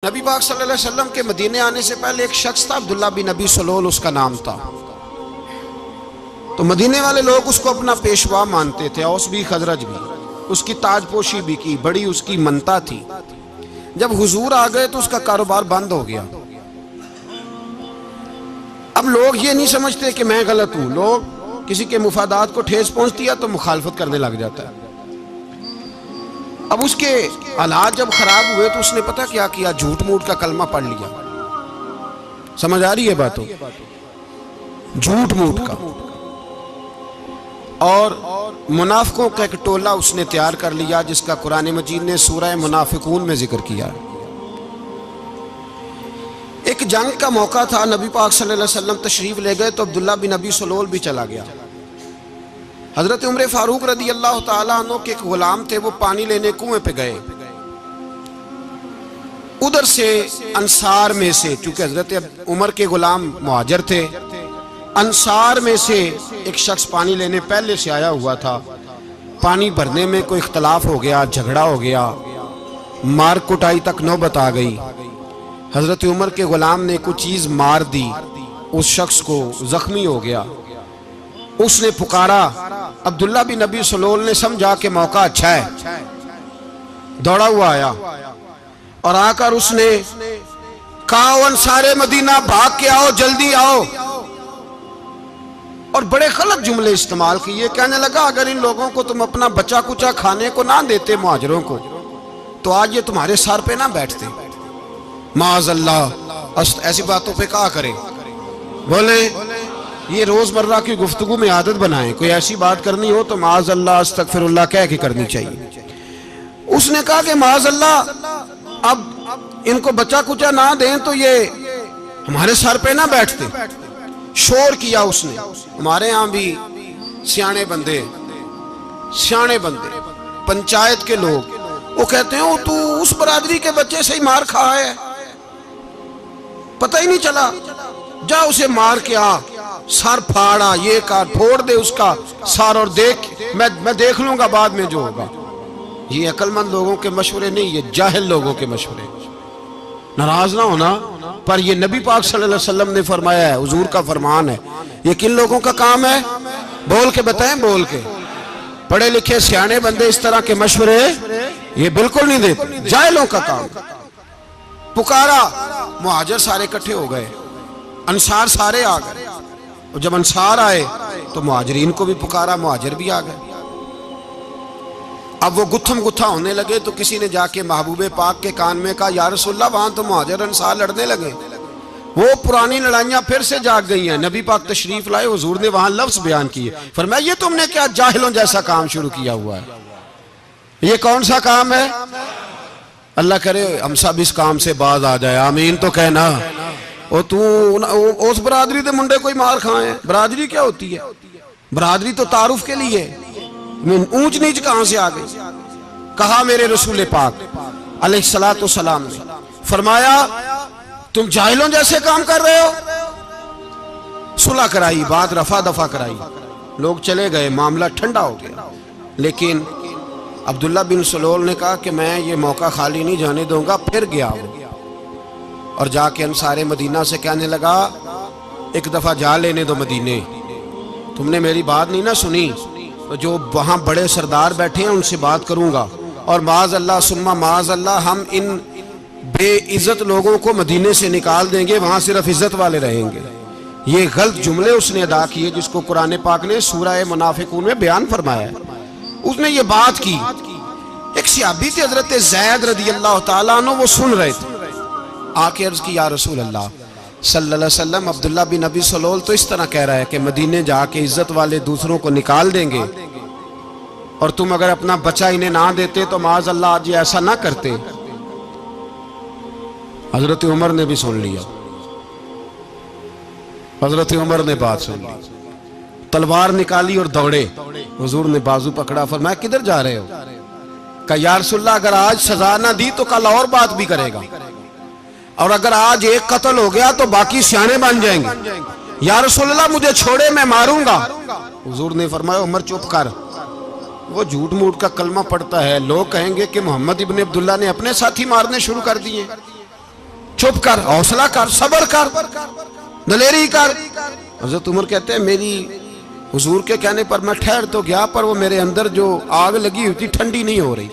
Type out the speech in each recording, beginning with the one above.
نبی پاک صلی اللہ علیہ وسلم کے مدینے آنے سے پہلے ایک شخص تھا، عبداللہ بن ابی سلول اس کا نام تھا۔ تو مدینے والے لوگ اس کو اپنا پیشوا مانتے تھے، اوس بھی خزرج بھی، اس کی تاج پوشی بھی کی، بڑی اس کی منتا تھی۔ جب حضور آ گئے تو اس کا کاروبار بند ہو گیا۔ اب لوگ یہ نہیں سمجھتے کہ میں غلط ہوں، لوگ کسی کے مفادات کو ٹھیس پہنچتی ہے تو مخالفت کرنے لگ جاتا ہے۔ اب اس کے حالات جب خراب ہوئے تو اس نے پتہ کیا کیا، جھوٹ موٹ کا کلمہ پڑھ لیا۔ سمجھ آ رہی ہے باتوں؟ جھوٹ موٹ کا، اور منافقوں کا ایک ٹولہ اس نے تیار کر لیا جس کا قرآن مجید نے سورہ منافقون میں ذکر کیا۔ ایک جنگ کا موقع تھا، نبی پاک صلی اللہ علیہ وسلم تشریف لے گئے تو عبداللہ بن ابی سلول بھی چلا گیا۔ حضرت عمر فاروق رضی اللہ تعالیٰ عنہ کے ایک غلام تھے، وہ پانی لینے کنویں پہ گئے۔ ادھر سے انصار میں سے، چونکہ حضرت عمر کے غلام مہاجر تھے، انصار میں سے ایک شخص پانی لینے پہلے سے آیا ہوا تھا۔ پانی بھرنے میں کوئی اختلاف ہو گیا، جھگڑا ہو گیا، مار کٹائی تک نوبت آ گئی۔ حضرت عمر کے غلام نے کچھ چیز مار دی، اس شخص کو زخمی ہو گیا۔ اس نے پکارا، عبداللہ بن ابی سلول نے سمجھا کہ موقع اچھا ہے، دوڑا ہوا آیا اور آ کر اس نے کہا، انصار مدینہ بھاگ کے آؤ، جلدی آؤ، اور بڑے غلط جملے استعمال کیے۔ کہنے لگا اگر ان لوگوں کو تم اپنا بچا کچا کھانے کو نہ دیتے مہاجروں کو تو آج یہ تمہارے سر پہ نہ بیٹھتے۔ معاذ اللہ، ایسی باتوں پہ کہا کریں، بولے یہ روزمرہ کی گفتگو میں عادت بنائیں، کوئی ایسی بات کرنی ہو تو معاذ اللہ استغفر اللہ کہہ کے کرنی چاہیے۔ اس نے کہا کہ معاذ اللہ اب ان کو بچا کچا نہ دیں تو یہ ہمارے سر پہ نہ بیٹھتے۔ شور کیا اس نے۔ ہمارے ہاں بھی سیانے بندے پنچایت کے لوگ وہ کہتے ہیں تو اس برادری کے بچے سے ہی مار کھا ہے، پتہ ہی نہیں چلا، جا اسے مار کے آ، سر پھاڑا، یہ کار پھوڑ دے اس کا سر، اور دیکھ میں دیکھ لوں گا بعد میں جو ہوگا۔ یہ عقل مند لوگوں کے مشورے نہیں، یہ جاہل لوگوں کے مشورے۔ ناراض نہ ہونا، پر یہ نبی پاک صلی اللہ علیہ وسلم نے فرمایا ہے، حضور کا فرمان ہے۔ یہ کن لوگوں کا کام ہے؟ بول کے بتائیں، بول کے۔ پڑھے لکھے سیانے بندے اس طرح کے مشورے یہ بالکل نہیں دیتے، جاہلوں کا کام۔ پکارا، مہاجر سارے اکٹھے ہو گئے، انصار سارے آ گئے، اور جب انصار آئے تو مہاجرین کو بھی پکارا، مہاجر بھی آ گئے۔ اب وہ گتھم گتھا ہونے لگے تو کسی نے جا کے محبوب پاک کے کان میں کہا، یا رسول اللہ وہاں تو مہاجر انصار لڑنے لگے، وہ پرانی لڑائیاں پھر سے جاگ گئی ہیں۔ نبی پاک تشریف لائے، حضور نے وہاں لفظ بیان کیے، فرمایا یہ تم نے کیا جاہلوں جیسا کام شروع کیا ہوا ہے؟ یہ کون سا کام ہے؟ اللہ کرے ہم سب اس کام سے باز آ جائے، آمین تو کہنا۔ اور تو اس برادری دے منڈے کوئی مار کھائیں، برادری کیا ہوتی ہے؟ برادری تو تعارف کے لیے، اونچ نیچ کہاں سے آ گئی؟ کہا میرے رسول پاک علیہ السلام نے، فرمایا تم جاہلوں جیسے کام کر رہے ہو۔ صلح کرائی، بات رفع دفع کرائی، لوگ چلے گئے، معاملہ ٹھنڈا ہو گیا۔ لیکن عبداللہ بن سلول نے کہا کہ میں یہ موقع خالی نہیں جانے دوں گا۔ پھر گیا اور جا کے انصار مدینہ سے کہنے لگا، ایک دفعہ جا لینے دو مدینے، تم نے میری بات نہیں نہ سنی تو جو وہاں بڑے سردار بیٹھے ہیں ان سے بات کروں گا، اور معاذ اللہ ثم معاذ اللہ ہم ان بے عزت لوگوں کو مدینے سے نکال دیں گے، وہاں صرف عزت والے رہیں گے۔ یہ غلط جملے اس نے ادا کیے جس کو قرآن پاک نے سورہ منافقون میں بیان فرمایا ہے۔ اس نے یہ بات کی۔ ایک صحابی تھے حضرت زید رضی اللہ تعالیٰ عنہ، وہ سن رہے تھے، آ کے عرض کی، یا رسول اللہ صلی اللہ علیہ وسلم عبداللہ بن ابی سلول تو اس طرح کہہ رہا ہے کہ مدینے جا کے عزت والے دوسروں کو نکال دیں گے، اور تم اگر اپنا بچہ انہیں نہ دیتے تو معاذ اللہ آج یہ ایسا نہ کرتے۔ حضرت عمر نے بھی سن لیا، حضرت عمر نے بات سن لی، تلوار نکالی اور دوڑے۔ حضور نے بازو پکڑا، فرمایا کدھر جا رہے ہو؟ کہا یا رسول اللہ اگر آج سزا نہ دی تو کل اور بات بھی کرے گا، اور اگر آج ایک قتل ہو گیا تو باقی سیانے بن جائیں گے۔ یا رسول اللہ مجھے چھوڑے، میں ماروں گا۔ حضور نے فرمایا عمر چپ کر، وہ جھوٹ موٹ کا کلمہ پڑھتا ہے، لوگ کہیں گے کہ محمد ابن عبداللہ نے اپنے ساتھی مارنے شروع کر دیے۔ چپ کر، حوصلہ کر، صبر کر، دلیری کر۔ حضرت عمر کہتے ہیں میری حضور کے کہنے پر میں ٹھہر تو گیا، پر وہ میرے اندر جو آگ لگی ہوئی تھی ٹھنڈی نہیں ہو رہی۔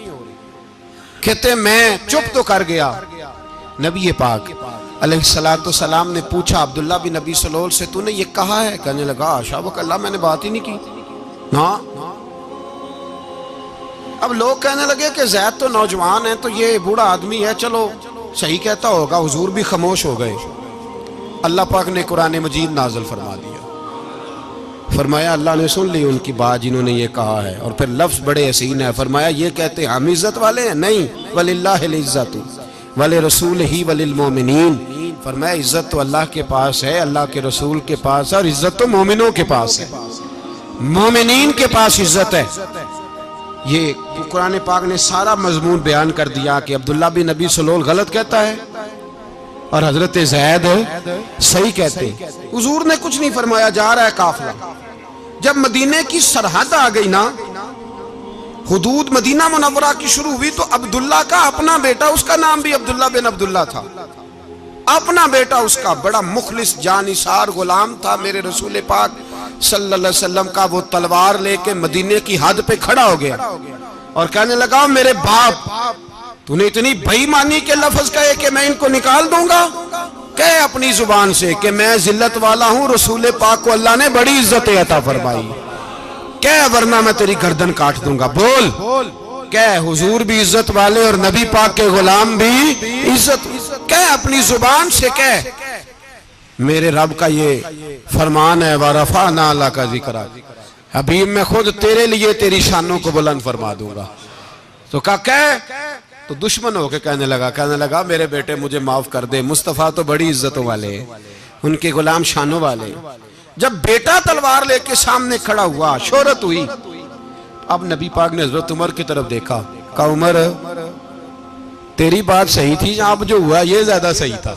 کہتے ہیں میں چپ تو کر گیا۔ نبی پاک علیہ السلام نے پوچھا عبداللہ بن نبی سلول سے تو نے یہ کہا ہے؟ کہنے لگا شابک اللہ میں نے بات ہی نہیں کی۔ ہاں، اب لوگ کہنے لگے کہ زید تو نوجوان ہے تو یہ بوڑھا آدمی ہے، چلو صحیح کہتا ہوگا۔ حضور بھی خاموش ہو گئے۔ اللہ پاک نے قرآن مجید نازل فرما دیا، فرمایا اللہ نے سن لی ان کی بات جنہوں نے یہ کہا ہے، اور پھر لفظ بڑے حسین ہے، فرمایا یہ کہتے ہیں ہم عزت والے ہیں؟ نہیں، وَلِلَّهِ الْعِزَّةُ وَلِرَسُولِهِ وَلِلْمُؤْمِنِينَ، فرمایا عزت تو اللہ کے پاس ہے، اللہ کے رسول کے پاس ہے، اور عزت تو مومنوں کے پاس ہے، مومنین کے پاس عزت ہے۔ یہ قرآن پاک نے سارا مضمون بیان کر دیا کہ عبداللہ بن نبی سلول غلط کہتا ہے اور حضرت زید صحیح کہتے۔ حضور نے کچھ نہیں فرمایا، جا رہا ہے قافلہ۔ جب مدینے کی سرحد آ گئی نا، حدود مدینہ منورہ کی شروع ہوئی، تو عبداللہ کا اپنا بیٹا، اس کا نام بھی عبداللہ بن عبداللہ تھا، اپنا بیٹا اس کا بڑا مخلص جانثار غلام تھا میرے رسول پاک صلی اللہ علیہ وسلم کا، وہ تلوار لے کے مدینے کی حد پہ کھڑا ہو گیا اور کہنے لگا میرے باپ تو نے اتنی بے ایمانی کے لفظ کہے کہ میں ان کو نکال دوں گا؟ کہے اپنی زبان سے کہ میں ذلت والا ہوں، رسول پاک کو اللہ نے بڑی عزت عطا فرمائی، کہے ورنہ میں تیری گردن کاٹ دوں گا۔ بول، کہے حضور بھی عزت والے اور نبی پاک کے غلام بھی عزت، کہے اپنی زبان سے، کہے میرے رب کا یہ فرمان ہے وَرَفَعْنَا لَكَ ذِكْرَكَ، حبیب میں خود تیرے لیے تیری شانوں کو بلند فرما دوں گا۔ تو تو دشمن ہو کے کہنے لگا میرے بیٹے مجھے معاف کر دے، مصطفیٰ تو بڑی عزتوں والے ہیں، ان کے غلام شانوں والے۔ جب بیٹا تلوار لے کے سامنے کھڑا ہوا، شہرت ہوئی، اب نبی پاک نے حضرت عمر کی طرف دیکھا، کہا عمر تیری بات صحیح تھی، اب جو ہوا یہ زیادہ صحیح تھا،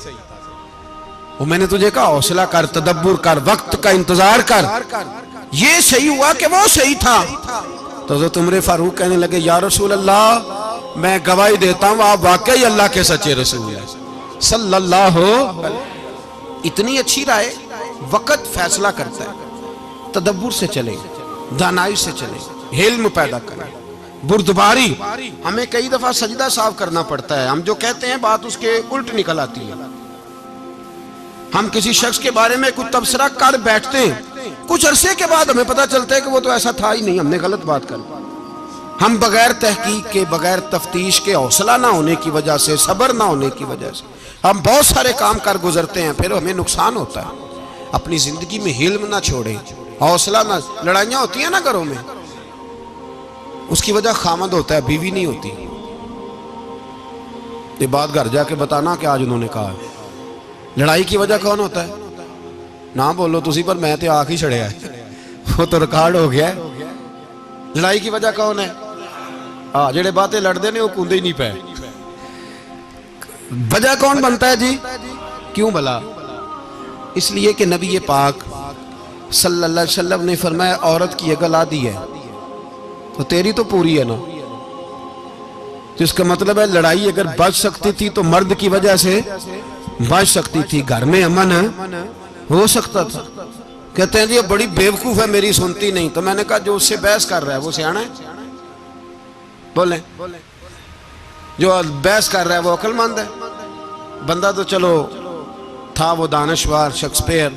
وہ میں نے تجھے کہا حوصلہ کر، تدبر کر، وقت کا انتظار کر، یہ صحیح ہوا کہ وہ صحیح تھا۔ تو حضرت عمر فاروق کہنے لگے یا رسول اللہ میں گواہی دیتا ہوں آپ واقعی اللہ کے سچے رسول ہیں صلی اللہ علیہ۔ اتنی اچھی رائے، وقت فیصلہ کرتا ہے، تدبر سے چلے، دانائی سے چلے، علم پیدا کریں، بردباری۔ ہمیں کئی دفعہ سجدہ صاف کرنا پڑتا ہے، ہم جو کہتے ہیں بات اس کے الٹ نکل آتی ہے۔ ہم کسی شخص کے بارے میں کچھ تبصرہ کر بیٹھتے ہیں، کچھ عرصے کے بعد ہمیں پتہ چلتا ہے کہ وہ تو ایسا تھا ہی نہیں، ہم نے غلط بات کر۔ ہم بغیر تحقیق کے، بغیر تفتیش کے، حوصلہ نہ ہونے کی وجہ سے، صبر نہ ہونے کی وجہ سے ہم بہت سارے کام کر گزرتے ہیں، پھر ہمیں نقصان ہوتا ہے۔ اپنی زندگی میں حلم نہ چھوڑیں، حوصلہ نہ، لڑائیاں ہوتی ہیں نا گھروں میں، اس کی وجہ خامد ہوتا ہے، بیوی نہیں ہوتی۔ یہ بات گھر جا کے بتانا کہ آج انہوں نے کہا ہے۔ لڑائی کی وجہ کون ہوتا ہے؟ نہ بولو تسی، پر میں تے آنکھ ہی چھڑیا ہے، وہ تو ریکارڈ ہو گیا ہے۔ لڑائی کی وجہ کون ہے؟ جڑے باتیں لڑتے ہیں وہ کندے ہی نہیں پے۔ وجہ کون بنتا ہے جی؟ کیوں بلا؟ اس لیے کہ نبی پاک صلی اللہ علیہ وسلم نے فرمایا عورت کی عقل آدھی ہے تو تیری تو پوری ہے نا، تو اس کا مطلب ہے لڑائی اگر بچ سکتی تھی تو مرد کی وجہ سے بچ سکتی تھی، گھر میں امن ہو سکتا تھا۔ کہتے ہیں جی یہ بڑی بیوقوف ہے، میری سنتی نہیں۔ تو میں نے کہا جو اس سے بحث کر رہا ہے وہ سیانا ہے؟ بولیں، جو بحث کر رہا ہے وہ عقل مند ہے؟ بندہ تو چلو تھا وہ دانشور، شیکسپیئر،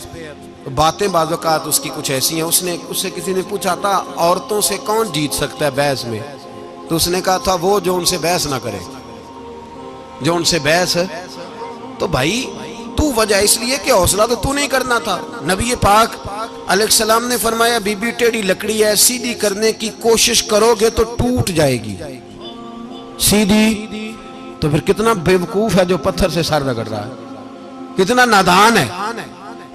باتیں بعض اوقات اس کی کچھ ایسی ہیں۔ اس سے کسی نے پوچھا تھا عورتوں سے کون جیت سکتا ہے بحث میں، تو اس نے کہا تھا وہ جو ان سے بحث نہ کرے، جو ان سے بحث ہے۔ تو بھائی تو وجہ اس لیے کہ حوصلہ تو نہیں کرنا تھا۔ نبی پاک علیہ السلام نے فرمایا بی بی ٹیڑھی لکڑی ہے، سیدھی کرنے کی کوشش کرو گے تو ٹوٹ جائے گی، سیدھی۔ تو پھر کتنا بیوقوف ہے جو پتھر سے سر رگڑ رہا ہے، کتنا نادان ہے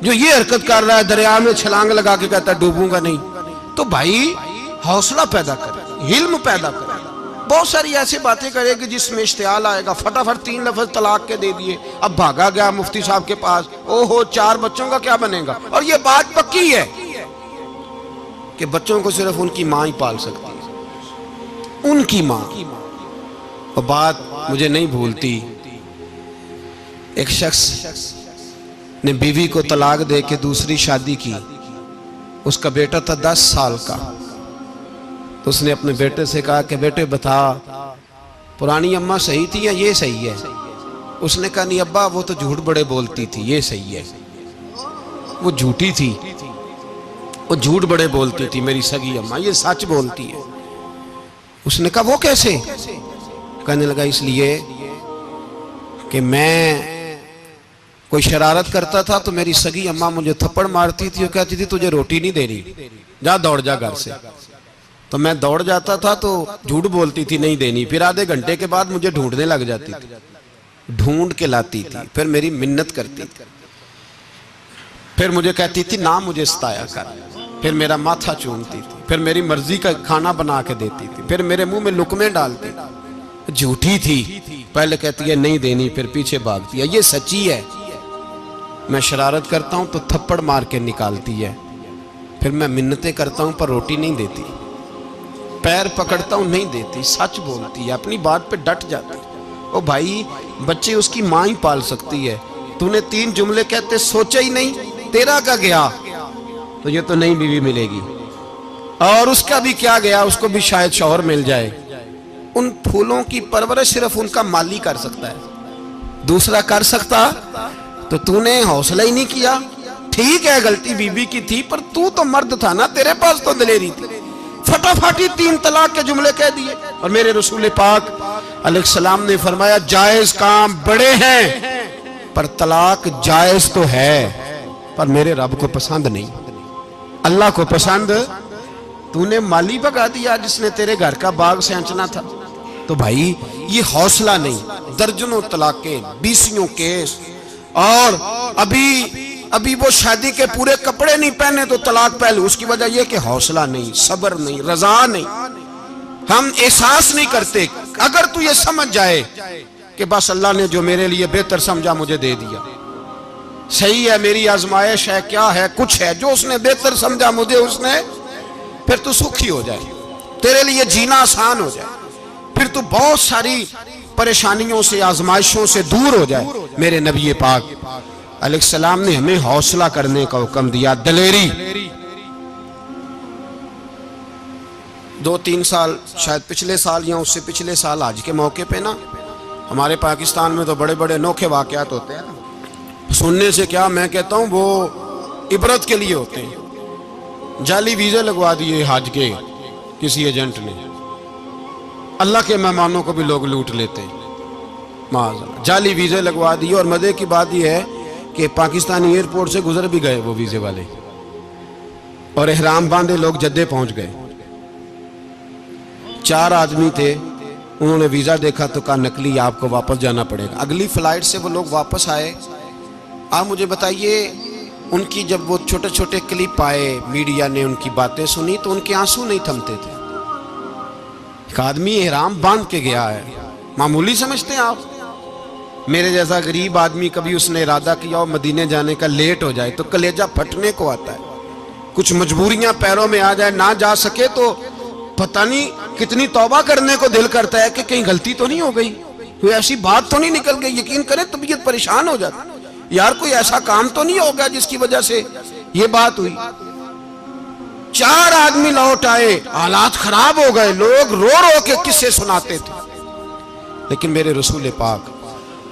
جو یہ حرکت کر رہا ہے، دریا میں چھلانگ لگا کے کہتا ہے ڈوبوں گا نہیں۔ تو بھائی حوصلہ پیدا کرے، علم پیدا کرے۔ بہت ساری ایسی باتیں کرے کہ جس میں اشتعال آئے گا، فٹافٹ 3 لفظ طلاق کے دے دیے، اب بھاگا گیا مفتی صاحب کے پاس، او ہو 4 بچوں کا کیا بنے گا؟ اور یہ بات پکی ہے کہ بچوں کو صرف ان کی ماں ہی پال سکتی ہے، ان کی ماں۔ اور بات مجھے نہیں بھولتی، ایک شخص نے بیوی کو طلاق دے کے دوسری شادی کی. اس کا بیٹا تھا 10 سال کا. تو اس نے اپنے بیٹے سے کہا کہ بیٹے بتا پرانی اماں صحیح تھی یا یہ صحیح ہے؟ اس نے کہا نہیں ابا وہ تو جھوٹ بڑے بولتی تھی، یہ صحیح ہے. وہ جھوٹی تھی، وہ جھوٹ بڑے بولتی تھی میری سگی اماں، یہ سچ بولتی ہے. اس نے کہا وہ کیسے؟ کہنے لگا اس لیے کہ میں کوئی شرارت کرتا تھا تو میری سگی اماں مجھے تھپڑ مارتی تھی اور کہتی تھی تجھے روٹی نہیں دے رہی، جا دوڑ جا گھر سے. تو میں دوڑ جاتا تھا تو جھوٹ بولتی تھی نہیں دینی، پھر آدھے گھنٹے کے بعد مجھے ڈھونڈنے لگ جاتی تھی، ڈھونڈ کے لاتی تھی، پھر میری منت کرتی تھی، پھر مجھے کہتی تھی نہ مجھے ستایا کر، پھر میرا ماتھا چومتی تھی، پھر میری مرضی کا کھانا بنا کے دیتی تھی، پھر میرے منہ میں لقمے ڈالتی تھی. جھوٹی تھی، پہلے کہتی ہے نہیں دینی پھر پیچھے بھاگتی ہے. یہ سچی ہے، میں شرارت کرتا ہوں تو تھپڑ مار کے نکالتی ہے، پھر میں منتیں کرتا ہوں پر روٹی نہیں دیتی، پیر پکڑتا ہوں نہیں دیتی. سچ بولتی ہے، اپنی بات پہ ڈٹ جاتی. او بھائی بچے اس کی ماں ہی پال سکتی ہے، تو نے 3 جملے کہتے سوچا ہی نہیں، تیرا کا گیا تو یہ تو نئی بیوی ملے گی، اور اس کا بھی کیا گیا، اس کو بھی شاید شوہر مل جائے. ان پھولوں کی پرورش صرف ان کا مالی کر سکتا ہے، دوسرا کر سکتا تو نے حوصلہ ہی نہیں کیا. ٹھیک ہے غلطی بیوی کی تھی پر تو مرد تھا نا، تیرے پاس تو دلیری تھی. فٹافٹی 3 طلاق کے جملے کہہ دیے. اور میرے رسول پاک علیہ السلام نے فرمایا جائز کام بڑے ہیں پر طلاق جائز تو ہے پر میرے رب کو پسند نہیں، اللہ کو پسند. تو نے مالی بگا دیا جس نے تیرے گھر کا باغ سینچنا تھا. تو بھائی یہ حوصلہ نہیں، درجنوں طلاقیں، 20 کیس، اور ابھی وہ شادی کے پورے کپڑے نہیں پہنے تو طلاق پہلے. اس کی وجہ یہ کہ حوصلہ نہیں، صبر نہیں، رضا نہیں، ہم احساس نہیں کرتے. اگر تو یہ سمجھ جائے کہ بس اللہ نے جو میرے لیے بہتر سمجھا مجھے دے دیا، صحیح ہے میری آزمائش ہے، کیا ہے کچھ ہے جو اس نے بہتر سمجھا مجھے اس نے، پھر تو سکھی ہو جائے، تیرے لیے جینا آسان ہو جائے، پھر تو بہت ساری پریشانیوں سے آزمائشوں سے دور ہو جائے. میرے نبی پاک علیہ السلام نے ہمیں حوصلہ کرنے کا حکم دیا، دلیری. 2-3 سال شاید پچھلے سال یا اس سے پچھلے سال حج کے موقع پہ نا ہمارے پاکستان میں تو بڑے بڑے انوکھے واقعات ہوتے ہیں. سننے سے کیا، میں کہتا ہوں وہ عبرت کے لیے ہوتے ہیں. جعلی ویزے لگوا دیے حج کے کسی ایجنٹ نے، اللہ کے مہمانوں کو بھی لوگ لوٹ لیتے ہیں، معاذ جعلی ویزے لگوا دیے. اور مزے کی بات یہ ہے کہ پاکستانی ایئرپورٹ سے گزر بھی گئے وہ ویزے والے، اور احرام باندھے لوگ جدے پہنچ گئے. 4 آدمی تھے، انہوں نے ویزا دیکھا تو کہا نقلی، آپ کو واپس جانا پڑے گا. اگلی فلائٹ سے وہ لوگ واپس آئے. آپ مجھے بتائیے ان کی جب وہ چھوٹے چھوٹے کلپ آئے، میڈیا نے ان کی باتیں سنی تو ان کے آنسو نہیں تھمتے تھے. ایک آدمی احرام باندھ کے گیا ہے، معمولی سمجھتے ہیں آپ؟ میرے جیسا غریب آدمی کبھی اس نے ارادہ کیا اور مدینے جانے کا لیٹ ہو جائے تو کلیجہ پھٹنے کو آتا ہے. کچھ مجبوریاں پیروں میں آ جائے، نہ جا سکے تو پتہ نہیں کتنی توبہ کرنے کو دل کرتا ہے کہ کہیں غلطی تو نہیں ہو گئی، کوئی ایسی بات تو نہیں نکل گئی. یقین کریں طبیعت پریشان ہو جاتی، یار کوئی ایسا کام تو نہیں ہو گیا جس کی وجہ سے یہ بات ہوئی. 4 آدمی لوٹ آئے، حالات خراب ہو گئے، لوگ رو رو کے قصے سناتے تھے. لیکن میرے رسول پاک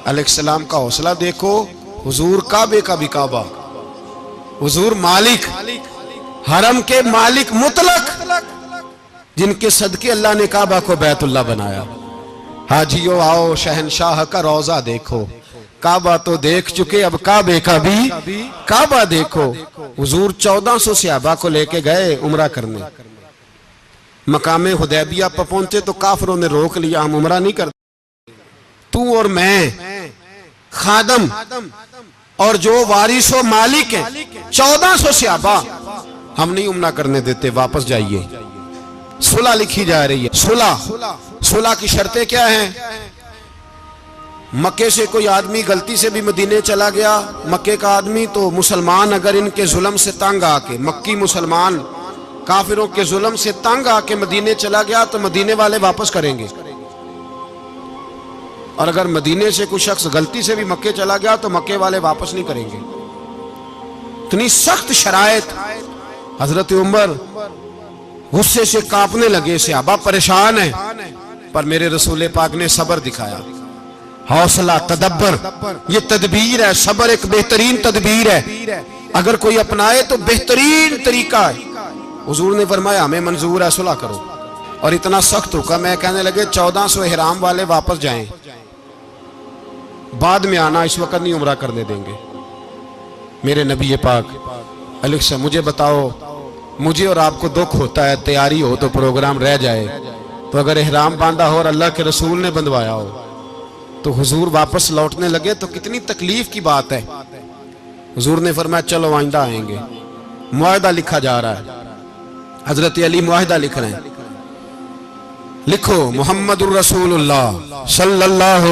علیہ السلام کا حوصلہ دیکھو. حضور کعبے کا بھی کعبہ، حضور مالک، حرم کے مالک مطلق، جن کے صدقے اللہ نے کعبہ کو بیت اللہ بنایا. حاجیو آؤ شہنشاہ کا روضہ دیکھو، کعبہ تو دیکھ چکے اب کعبے کا بھی کعبہ دیکھو. حضور 1400 صحابہ کو لے کے گئے عمرہ کرنے. مقام حدیبیہ پر پہنچے تو کافروں نے روک لیا، ہم عمرہ نہیں کرتے. تو اور میں خادم اور جو وارث و مالک ہیں 1400 صحابہ، ہم نہیں عمرہ کرنے دیتے، واپس جائیے. صلح لکھی جا رہی ہے. صلح کی شرطیں کیا ہیں؟ مکے سے کوئی آدمی غلطی سے بھی مدینے چلا گیا، مکے کا آدمی، تو مسلمان اگر ان کے ظلم سے تنگ آ کے، مکی مسلمان کافروں کے ظلم سے تنگ آ کے مدینے چلا گیا تو مدینے والے واپس کریں گے. اور اگر مدینے سے کوئی شخص غلطی سے بھی مکے چلا گیا تو مکے والے واپس نہیں کریں گے. اتنی سخت شرائط. حضرت عمر غصے سے کانپنے لگے, صحابہ پریشان ہیں, پر میرے رسول پاک نے صبر دکھایا, حوصلہ, تدبر. یہ تدبیر ہے, صبر ایک بہترین تدبیر ہے, اگر کوئی اپنائے تو بہترین طریقہ ہے. حضور نے فرمایا ہمیں منظور ہے, صلح کرو. اور اتنا سخت حکم ہے, کہنے لگے 1400 احرام والے واپس جائیں, بعد میں آنا, اس وقت نہیں عمرہ کرنے دیں گے. میرے نبی پاک علیہ السلام, مجھے بتاؤ, مجھے اور آپ کو دکھ ہوتا ہے تیاری ہو تو پروگرام رہ جائے, تو اگر احرام باندھا ہو اور اللہ کے رسول نے بندھوایا ہو تو حضور واپس لوٹنے لگے تو کتنی تکلیف کی بات ہے. حضور نے فرمایا چلو آئندہ آئیں گے. معاہدہ لکھا جا رہا ہے, حضرت علی معاہدہ لکھ رہے ہیں. لکھو محمد الرسول اللہ صلی اللہ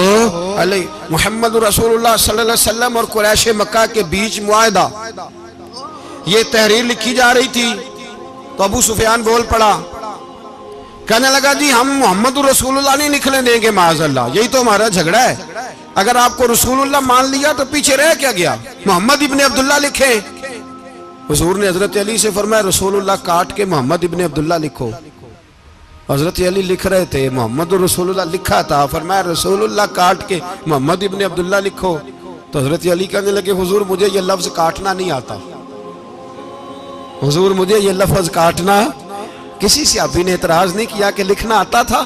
علیہ, محمد الرسول اللہ صلی اللہ علیہ وسلم اور قریش مکہ کے بیچ معاہدہ. یہ تحریر لکھی جا رہی تھی تو ابو سفیان بول پڑا, کہنے لگا جی ہم محمد الرسول اللہ نہیں لکھنے دیں گے معاذ اللہ, یہی تو ہمارا جھگڑا ہے. اگر آپ کو رسول اللہ مان لیا تو پیچھے رہ کیا گیا, محمد ابن عبداللہ لکھیں. حضور نے حضرت علی سے فرمایا رسول اللہ کاٹ کے محمد ابن عبداللہ لکھو. حضرت علی لکھ رہے تھے, محمد رسول اللہ لکھا تھا, فرمایا رسول اللہ کاٹ کے محمد ابن عبداللہ لکھو. تو حضرت علی کہنے لگے حضور مجھے یہ لفظ کاٹنا نہیں آتا, حضور مجھے یہ لفظ کاٹنا. کسی صحابی نے اعتراض نہیں کیا کہ لکھنا آتا تھا,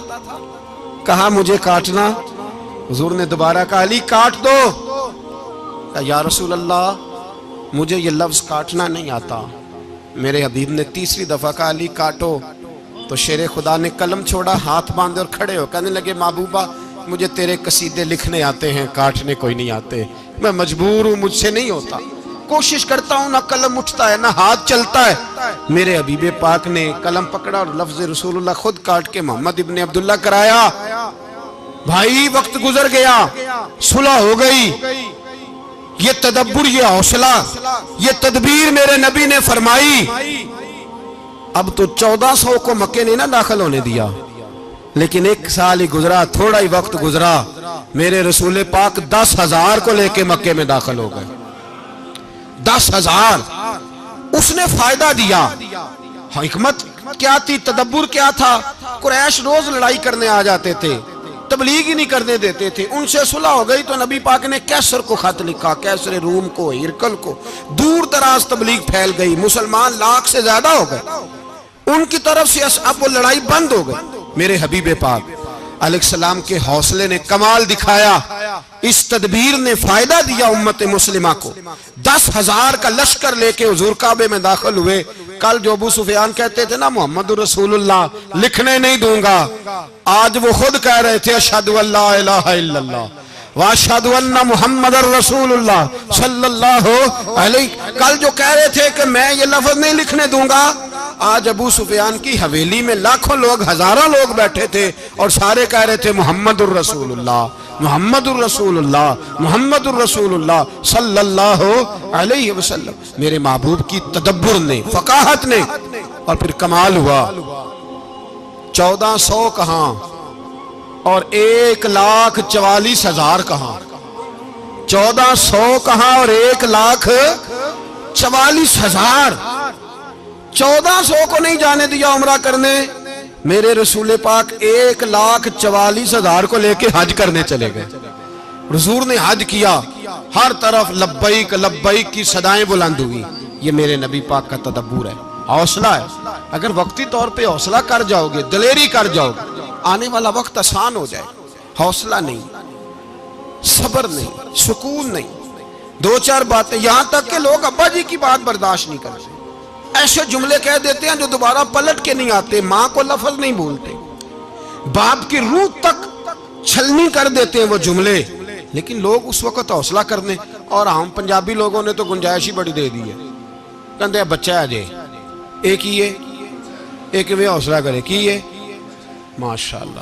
کہا مجھے کاٹنا. حضور نے دوبارہ کہا علی کاٹ دو. کہا یا رسول اللہ مجھے یہ لفظ کاٹنا نہیں آتا. میرے حبیب نے تیسری دفعہ کہا علی کاٹو. تو شیر خدا نے قلم چھوڑا, ہاتھ باندھے اور کھڑے ہو کہنے لگے محبوبہ مجھے تیرے قصیدے لکھنے آتے ہیں, کاٹنے کوئی نہیں آتے. میں مجبور ہوں, مجھ سے نہیں ہوتا, کوشش کرتا ہوں, نہ قلم اٹھتا ہے نہ ہاتھ چلتا ہے. میرے حبیب پاک نے قلم پکڑا اور لفظ رسول اللہ خود کاٹ کے محمد ابن عبداللہ کرایا. بھائی وقت گزر گیا, صلح ہو گئی. یہ تدبر, یہ حوصلہ, یہ تدبیر میرے نبی نے فرمائی. اب تو 1400 کو مکے نے نہ داخل ہونے دیا, لیکن 1 سال ہی گزرا, تھوڑا ہی وقت گزرا, میرے رسول پاک 10,000 کو لے کے مکے میں داخل ہو گئے. 10,000. اس نے فائدہ دیا. حکمت کیا تھی, تدبر کیا تھا. قریش روز لڑائی کرنے آ جاتے تھے, تبلیغ ہی نہیں کرنے دیتے تھے. ان سے صلح ہو گئی تو نبی پاک نے کیسر کو خط لکھا, کیسر روم کو, ہرکل کو. دور دراز تبلیغ پھیل گئی, مسلمان 100,000 سے زیادہ ہو گئے. ان کی طرف سے اب وہ لڑائی بند ہو گئی. میرے حبیب پاک علیہ السلام کے حوصلے نے کمال دکھایا, اس تدبیر نے فائدہ دیا امت مسلمہ کو. 10,000 کا لشکر لے کے حضور کعبے میں داخل ہوئے. کل جو ابو سفیان کہتے تھے نا محمد رسول اللہ لکھنے نہیں دوں گا, آج وہ خود کہہ رہے تھے اشہد ان لا الہ الا اللہ واشہد ان محمد رسول اللہ صلی اللہ علیہ. کل جو کہہ رہے تھے کہ میں یہ لفظ نہیں لکھنے دوں گا, آج ابو سفیان کی حویلی میں لاکھوں لوگ, ہزاروں لوگ بیٹھے تھے اور سارے کہہ رہے تھے محمد الرسول اللہ, محمد الرسول اللہ, محمد الرسول اللہ صلی اللہ علیہ وسلم. میرے محبوب کی تدبر نے, فقاہت نے, اور پھر کمال ہوا. 1400 کہاں اور 1,44,000 کہاں. 1400 کہاں اور 1,44,000. 1400 کو نہیں جانے دیا عمرہ کرنے. میرے رسول پاک 1,44,000 کو لے کے حج کرنے چلے گئے. حضور نے حج کیا, ہر طرف لبیک لبیک کی صدائیں بلند ہوئی. یہ میرے نبی پاک کا تدبر ہے, حوصلہ ہے. اگر وقتی طور پہ حوصلہ کر جاؤ گے, دلیری کر جاؤ گے, آنے والا وقت آسان ہو جائے. حوصلہ نہیں, صبر نہیں, سکون نہیں. 2-4 باتیں, یہاں تک کہ لوگ ابا جی کی بات برداشت نہیں کرتے, ایسے جملے کہہ دیتے ہیں جو دوبارہ پلٹ کے نہیں آتے. ماں کو لفظ نہیں بولتے, باپ کی روح تک چھلنی کر دیتے ہیں وہ جملے. لیکن لوگ اس وقت حوصلہ کرنے, اور ہم پنجابی لوگوں نے تو گنجائش ہی بڑی دے دی ہے. کہتے ہیں بچہ ہے جے, ایک ہی ہے, ایک میں حوصلہ کرے کی ہے ماشاءاللہ.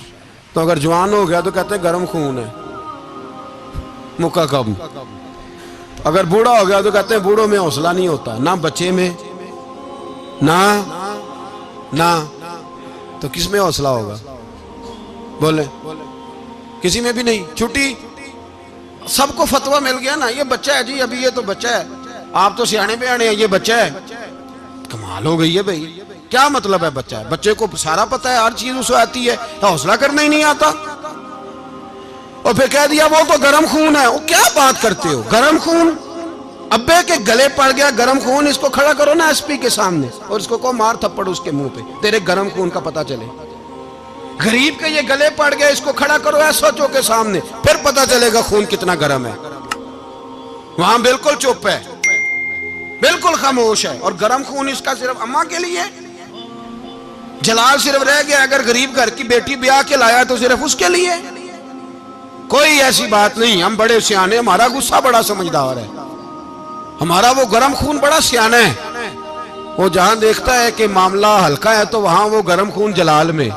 تو اگر جوان ہو گیا تو کہتے ہیں گرم خون ہے, مکہ کم. اگر بوڑھا ہو گیا تو کہتے ہیں بوڑھوں میں حوصلہ نہیں ہوتا, نہ بچے میں نہ. تو کس میں حوصلہ ہوگا, بولیں کسی میں بھی نہیں. چھٹی سب کو فتویٰ مل گیا نا, یہ بچہ ہے جی, ابھی یہ تو بچہ ہے, آپ تو سیانے بیانے ہیں, یہ بچہ ہے. کمال ہو گئی ہے بھائی, کیا مطلب ہے بچہ ہے؟ بچے کو سارا پتہ ہے, ہر چیز اسے آتی ہے, حوصلہ کرنا ہی نہیں آتا. اور پھر کہہ دیا وہ تو گرم خون ہے. وہ کیا بات کرتے ہو, گرم خون؟ ابے کے گلے پڑ گیا گرم خون, اس کو کھڑا کرو نا ایس پی کے سامنے اور اس کو مار تھپڑ اس کے منہ پہ, تیرے گرم خون کا پتہ چلے. غریب کے یہ گلے پڑ گیا, اس کو کھڑا کرو ایس ایچ او کے سامنے, پھر پتہ چلے گا خون کتنا گرم ہے. وہاں بالکل چپ ہے, بالکل خاموش ہے. اور گرم خون اس کا صرف اماں کے لیے, جلال صرف رہ گیا اگر غریب گھر کی بیٹی بیاہ کے لایا تو صرف اس کے لیے. کوئی ایسی بات نہیں. ہم بڑے سیانے, ہمارا غصہ بڑا سمجھدار ہے, ہمارا وہ گرم خون بڑا سیانا ہے. وہ جہاں دیکھتا ہے کہ معاملہ ہلکا ہے تو وہاں وہ گرم خون جلال میں,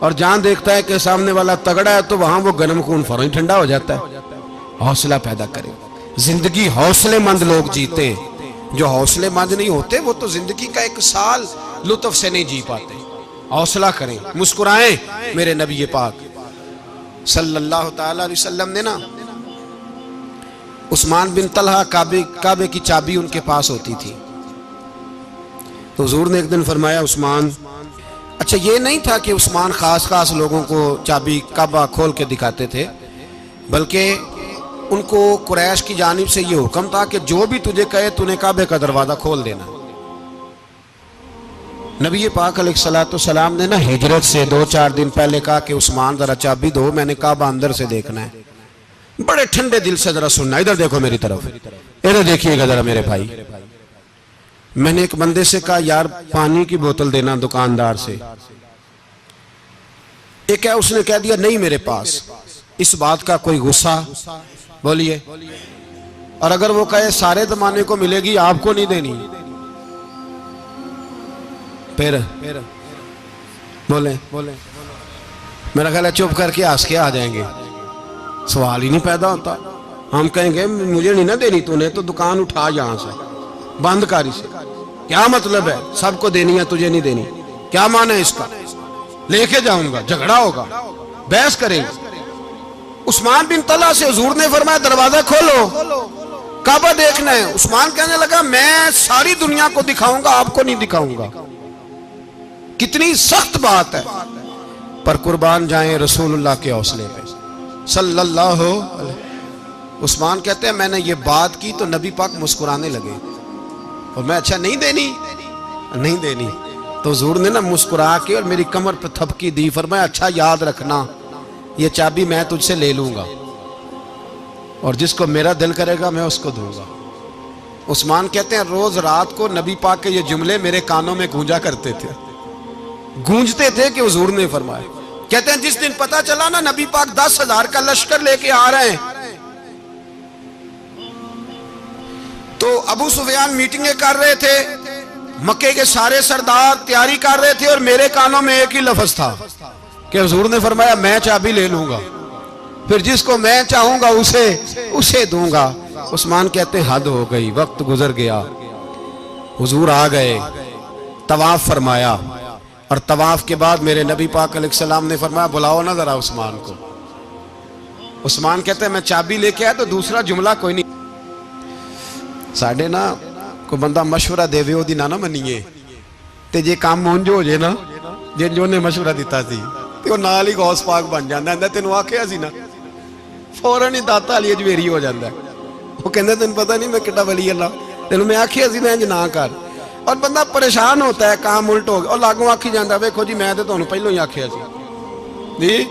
اور جہاں دیکھتا ہے کہ سامنے والا تگڑا ہے تو وہاں وہ گرم خون فوراً ٹھنڈا ہو جاتا ہے. حوصلہ پیدا کریں. زندگی حوصلے مند لوگ جیتے ہیں, جو حوصلے مند نہیں ہوتے وہ تو زندگی کا ایک سال لطف سے نہیں جی پاتے. حوصلہ کریں, مسکرائیں. میرے نبی پاک صلی اللہ تعالی علیہ وسلم نے نا عثمان بن طلحہ, کعبے کی چابی ان کے پاس ہوتی تھی, تو حضور نے ایک دن فرمایا عثمان, اچھا یہ نہیں تھا کہ عثمان خاص لوگوں کو چابی کعبہ کھول کے دکھاتے تھے, بلکہ ان کو قریش کی جانب سے یہ حکم تھا کہ جو بھی تجھے کہے تو نے کعبے کا دروازہ کھول دینا. نبی پاک علیہ الصلوۃ والسلام نے نا ہجرت سے 2-4 دن پہلے کہا کہ عثمان ذرا چابی دو, میں نے کعبہ اندر سے دیکھنا ہے. بڑے ٹھنڈے دل سے ذرا سننا, ادھر دیکھو میری طرف, ادھر دیکھیے گا ذرا میرے بھائی. میں نے ایک بندے سے کہا یار پانی کی بوتل دینا دکاندار سے, ایک ہے اس نے کہہ دیا نہیں میرے پاس. اس بات کا کوئی غصہ بولیے, اور اگر وہ کہے سارے زمانے کو ملے گی آپ کو نہیں دینی, پھر بولیں میرا خیال ہے چپ کر کے ہنس کے آ جائیں گے, سوال ہی نہیں پیدا ہوتا. ہم کہیں گے مجھے نہیں نہ دینی, تو نے تو دکان اٹھا یہاں سے بند کاری سے. کیا مطلب ہے سب کو دینی ہے تجھے نہیں دینی, کیا معنی ہے اس کا؟ لے کے جاؤں گا, جھگڑا ہوگا, بحث کریں گے. عثمان بن طلحہ سے حضور نے فرمایا دروازہ کھولو, کعبہ دیکھنا ہے. عثمان کہنے لگا میں ساری دنیا کو دکھاؤں گا, آپ کو نہیں دکھاؤں گا. کتنی سخت بات ہے, پر قربان جائیں رسول اللہ کے حوصلے پہ صلی اللہ علیہ. عثمان کہتے ہیں میں نے یہ بات کی تو نبی پاک مسکرانے لگے, اور میں اچھا نہیں دینی, تو حضور نے نا مسکرا کے اور میری کمر پہ تھپکی دی, فرمایا اچھا یاد رکھنا یہ چابی میں تجھ سے لے لوں گا, اور جس کو میرا دل کرے گا میں اس کو دوں گا. عثمان کہتے ہیں روز رات کو نبی پاک کے یہ جملے میرے کانوں میں گونجا کرتے تھے, گونجتے تھے کہ حضور نے فرمایا. کہتے ہیں جس دن پتا چلا نا نبی پاک 10,000 کا لشکر لے کے آ رہے ہیں, تو ابو سفیان میٹنگیں کر رہے تھے, مکے کے سارے سردار تیاری کر رہے تھے, اور میرے کانوں میں ایک ہی لفظ تھا کہ حضور نے فرمایا میں چابی لے لوں گا, پھر جس کو میں چاہوں گا اسے دوں گا. عثمان کہتے ہیں حد ہو گئی, وقت گزر گیا, حضور آ گئے, طواف فرمایا, اور طواف کے بعد میرے نبی پاک علیہ السلام نے فرمایا بلاؤ نا ذرا عثمان کو. عثمان کہتے ہیں میں چابی لے کے آیا تو دوسرا جملہ کوئی نہیں. ساڑھے نا کوئی بندہ مشورہ دے وے دی نہ منیے, تے جے کام مونجو ہو جے نا, جن جو نے مشورہ دیتا سی تے وہ نال ہی غوث پاک بن جاندا ہے. تینوں آکھیا سی نا فوراً ہی داتا علی اجویری ہو جاندا ہے. وہ کہندا تینوں پتہ نہیں میں کڈا ولی اللہ, تینوں میں آکھیا سی نا انج نہ کر, اور بندہ پریشان ہوتا ہے کام الٹ ہو گیا, اور لاگوں آکھی جاندا ویکھو جی میں تے تانوں پہلوں ہی آکھیا سی. جی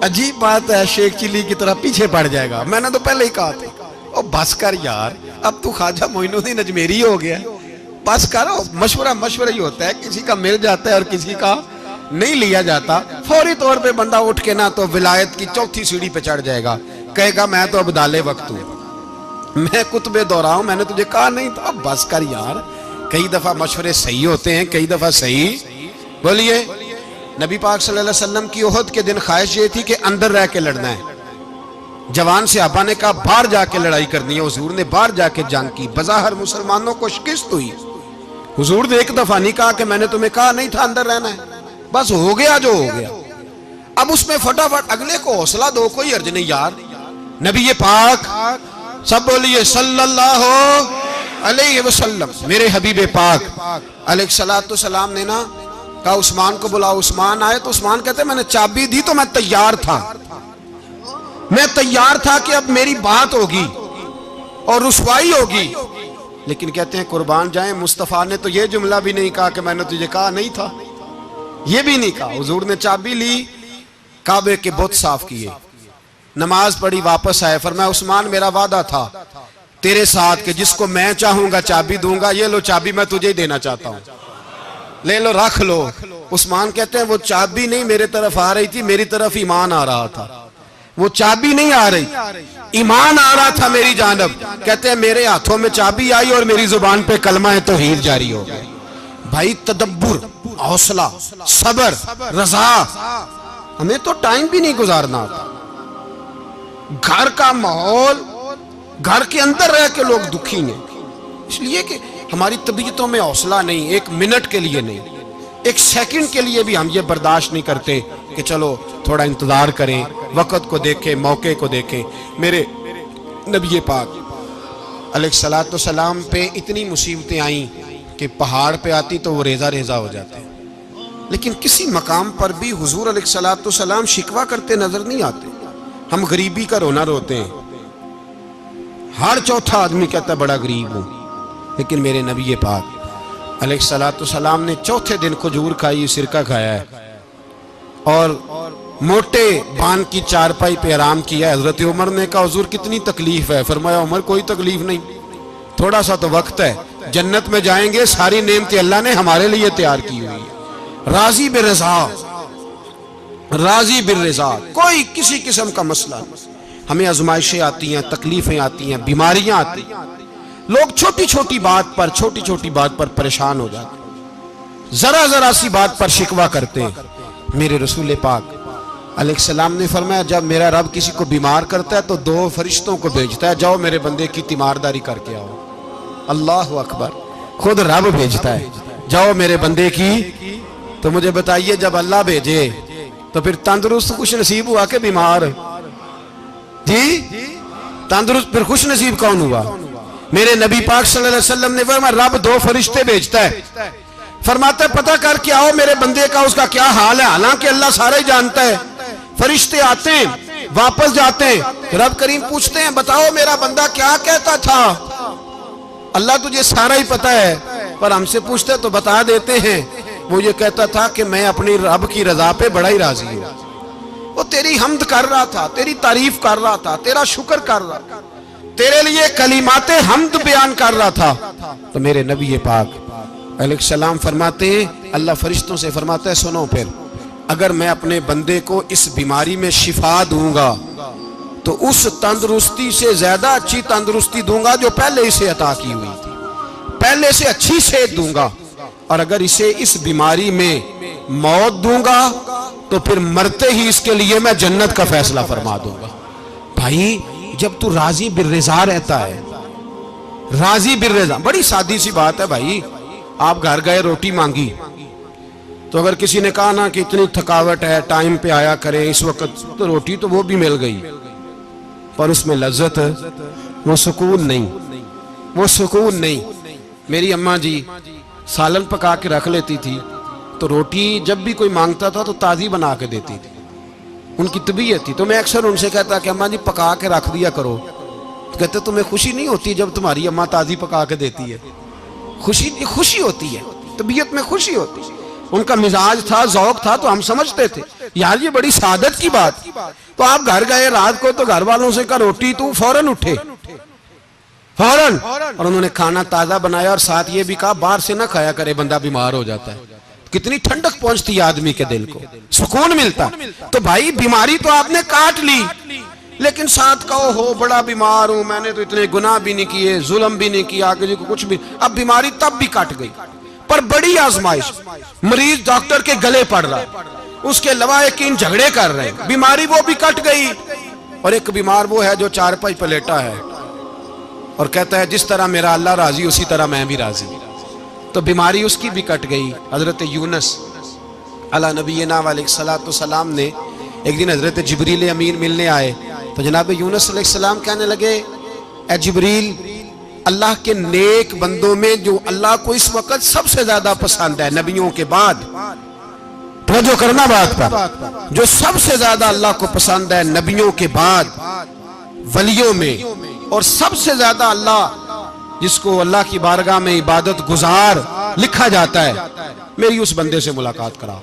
عجیب بات ہے, شیخ چلی کی طرح پیچھے پڑ جائے گا, میں نے تو پہلے ہی کہا تھا. او بس کر یار, اب تو خواجہ معین الدین اجمیری ہو گیا, بس کرو. مشورہ ہی ہوتا ہے, کسی کا مل جاتا ہے اور کسی کا نہیں لیا جاتا. فوری طور پہ بندہ اٹھ کے نا تو ولایت کی 4تھی سیڑھی پہ چڑھ جائے گا, کہے گا میں تو ابدال وقت ہوں, میں کتب دورہ ہوں, میں نے تجھے کہا نہیں تھا. اب بس کر یار. کئی دفعہ مشورے صحیح ہوتے ہیں, کئی دفعہ صحیح. بولیے نبی پاک صلی اللہ علیہ وسلم کی احد کے دن خواہش یہ تھی کہ اندر رہ کے لڑنا ہے. جوان صحابہ نے کہا باہر جا کے لڑائی کرنی ہے, حضور نے باہر جا کے جنگ کی. بظاہر مسلمانوں کو شکست ہوئی. حضور نے ایک دفعہ نہیں کہا کہ میں نے تمہیں کہا نہیں تھا اندر رہنا ہے, بس ہو گیا جو ہو گیا. اب اس میں فٹافٹ اگلے کو حوصلہ دو، کوئی عرض نہیں یار، نبی پاک سب بولیے صلی اللہ علیہ وسلم، میرے حبیب پاک علیہ السلام نے نا کہا عثمان کو بلاؤ. عثمان آئے تو عثمان کہتے ہیں میں نے چابی دی تو میں تیار تھا، میں تیار تھا کہ اب میری بات ہوگی اور رسوائی ہوگی. لیکن کہتے ہیں قربان جائیں مصطفیٰ نے تو یہ جملہ بھی نہیں کہا کہ میں نے تجھے کہا نہیں تھا، یہ بھی نہیں کہا. حضور نے چابی لی، کعبے کے بت صاف کیے، نماز پڑھی، واپس آئے. فرمایا عثمان میرا وعدہ تھا تیرے ساتھ کہ جس کو میں چاہوں گا چابی دوں گا، یہ لو چابی میں تجھے ہی دینا چاہتا ہوں، لے لو رکھ لو. عثمان کہتے ہیں وہ چابی نہیں میرے طرف آ رہی تھی، میری طرف ایمان آ رہا تھا. وہ چابی نہیں آ رہی، ایمان آ رہا تھا میری جانب. کہتے ہیں میرے ہاتھوں میں چابی آئی اور میری زبان پہ کلمہ توحید جاری ہو گیا. بھائی تدبر، حوصلہ، صبر، رضا. ہمیں تو ٹائم بھی نہیں گزارنا آتا. گھر کا ماحول، گھر کے اندر رہ کے لوگ دکھی ہیں، اس لیے کہ ہماری طبیعتوں میں حوصلہ نہیں، ایک منٹ کے لیے نہیں، ایک سیکنڈ کے لیے بھی ہم یہ برداشت نہیں کرتے کہ چلو تھوڑا انتظار کریں، وقت کو دیکھیں، موقع کو دیکھیں. میرے نبی پاک علیہ السلام پہ اتنی مصیبتیں آئیں کہ پہاڑ پہ آتی تو وہ ریزہ ریزہ ہو جاتے، لیکن کسی مقام پر بھی حضور علیہ السلام شکوہ کرتے نظر نہیں آتے. ہم غریبی کا رونا روتے ہیں، ہر چوتھا آدمی کہتا ہے بڑا غریب ہوں، لیکن میرے نبی پاک علیہ السلام نے چوتھے دن کھجور کھائی، سرکہ کھایا ہے اور موٹے بان کی چارپائی پہ آرام کیا. حضرت عمر نے کہا حضور کتنی تکلیف ہے؟ فرمایا عمر کوئی تکلیف نہیں، تھوڑا سا تو وقت ہے، جنت میں جائیں گے، ساری نعمتیں اللہ نے ہمارے لیے تیار کی ہوئی ہے. راضی بالرضا، راضی بالرضا، کوئی کسی قسم کا مسئلہ نہیں. ہمیں آزمائشیں آتی ہیں، تکلیفیں آتی ہیں، بیماریاں آتی ہیں، لوگ چھوٹی چھوٹی بات پر پریشان ہو جاتے ہیں، ذرا سی بات پر شکوہ کرتے ہیں. میرے رسول پاک علیہ السلام نے فرمایا جب میرا رب کسی کو بیمار کرتا ہے تو 2 فرشتوں کو بھیجتا ہے، جاؤ میرے بندے کی تیمارداری کر کے آؤ. اللہ اکبر، خود رب بھیجتا ہے، جاؤ میرے بندے کی. تو مجھے بتائیے جب اللہ بھیجے تو پھر تندرست خوش نصیب ہوا کہ بیمار؟ جی تندرست پھر خوش نصیب کون ہوا؟ میرے نبی پاک صلی اللہ علیہ وسلم نے فرمایا رب 2 فرشتے بھیجتا ہے، فرماتا ہے پتہ کر کے آؤ میرے بندے کا اس کا کیا حال ہے، حالانکہ اللہ سارا ہی جانتا ہے. فرشتے آتے ہیں، واپس جاتے ہیں، رب کریم پوچھتے ہیں بتاؤ میرا بندہ کیا کہتا تھا؟ اللہ تجھے سارا ہی پتہ ہے، پر ہم سے پوچھتے تو بتا دیتے ہیں. وہ یہ کہتا تھا کہ میں اپنی رب کی رضا پہ بڑا ہی راضی ہوں. وہ تیری حمد کر رہا تھا، تیری تعریف کر رہا تھا، تیرا شکر کر رہا تھا، تیرے لیے کلمات حمد بیان کر رہا تھا. تو میرے نبی پاک علیہ السلام فرماتے ہیں، اللہ فرشتوں سے فرماتا ہے سنو پھر اگر میں اپنے بندے کو اس بیماری میں شفا دوں گا تو اس تندرستی سے زیادہ اچھی تندرستی دوں گا جو پہلے اسے عطا کی ہوئی تھی، پہلے سے اچھی صحت دوں گا. اور اگر اسے اس بیماری میں موت دوں گا تو پھر مرتے ہی اس کے لیے میں جنت کا فیصلہ فرما دوں گا. بھائی جب تو راضی بالرضا رہتا ہے، راضی بالرضا، بڑی سادی سی بات ہے بھائی. آپ گھر گئے روٹی مانگی تو اگر کسی نے کہا نا کہ اتنی تھکاوٹ ہے ٹائم پہ آیا کریں اس وقت، تو روٹی تو وہ بھی مل گئی پر اس میں لذت، وہ سکون نہیں، وہ سکون نہیں. میری اماں جی سالن پکا کے رکھ لیتی تھی تو روٹی جب بھی کوئی مانگتا تھا تو تازی بنا کے دیتی تھی، ان کی طبیعت تھی. تو میں اکثر ان سے کہتا کہ اماں جی پکا کے رکھ دیا کرو. تو کہتے تمہیں خوشی نہیں ہوتی جب تمہاری اماں تازی پکا کے دیتی ہے؟ خوشی ہوتی ہے، طبیعت میں خوشی ہوتی ہے. ان کا مزاج تھا، ذوق تھا، تو ہم سمجھتے تھے یار یہ بڑی سعادت کی بات. تو آپ گھر گئے رات کو تو گھر والوں سے کہا روٹی، تو فوراً اٹھے فوراً، اور انہوں نے کھانا تازہ بنایا اور ساتھ یہ بھی کہا باہر سے نہ کھایا کرے بندہ بیمار ہو جاتا ہے. کتنی ٹھنڈک پہنچتی ہے آدمی کے دل کو، سکون ملتا. تو بھائی بیماری تو آپ نے کاٹ لی لیکن ساتھ کہو ہو بڑا بیمار ہوں، میں نے تو اتنے گناہ بھی نہیں کیے، ظلم بھی نہیں کیا، کسی کو کچھ بھی. اب بیماری تب بھی کٹ گئی پر بڑی آزمائش، مریض ڈاکٹر کے گلے پڑ رہا، اس کے لواحقین جھگڑے کر رہے ہیں، بیماری وہ بھی کٹ گئی. اور ایک بیمار وہ ہے جو چارپائی پہ لیٹا ہے اور کہتا ہے جس طرح میرا اللہ راضی اسی طرح میں بھی راضی. تو بیماری اس کی بھی کٹ گئی. حضرت یونس علی نبینا علیہ السلام نے ایک دن حضرت جبریل امین ملنے آئے تو جناب یونس علیہ السلام کہنے لگے اے جبریل اللہ کے نیک بندوں میں جو اللہ کو اس وقت سب سے زیادہ پسند ہے نبیوں کے بعد، توجہ کرنا بات پر، جو سب سے زیادہ اللہ کو پسند ہے نبیوں کے بعد ولیوں میں، اور سب سے زیادہ اللہ جس کو اللہ کی بارگاہ میں عبادت گزار لکھا جاتا ہے، میری اس بندے سے ملاقات کرا۔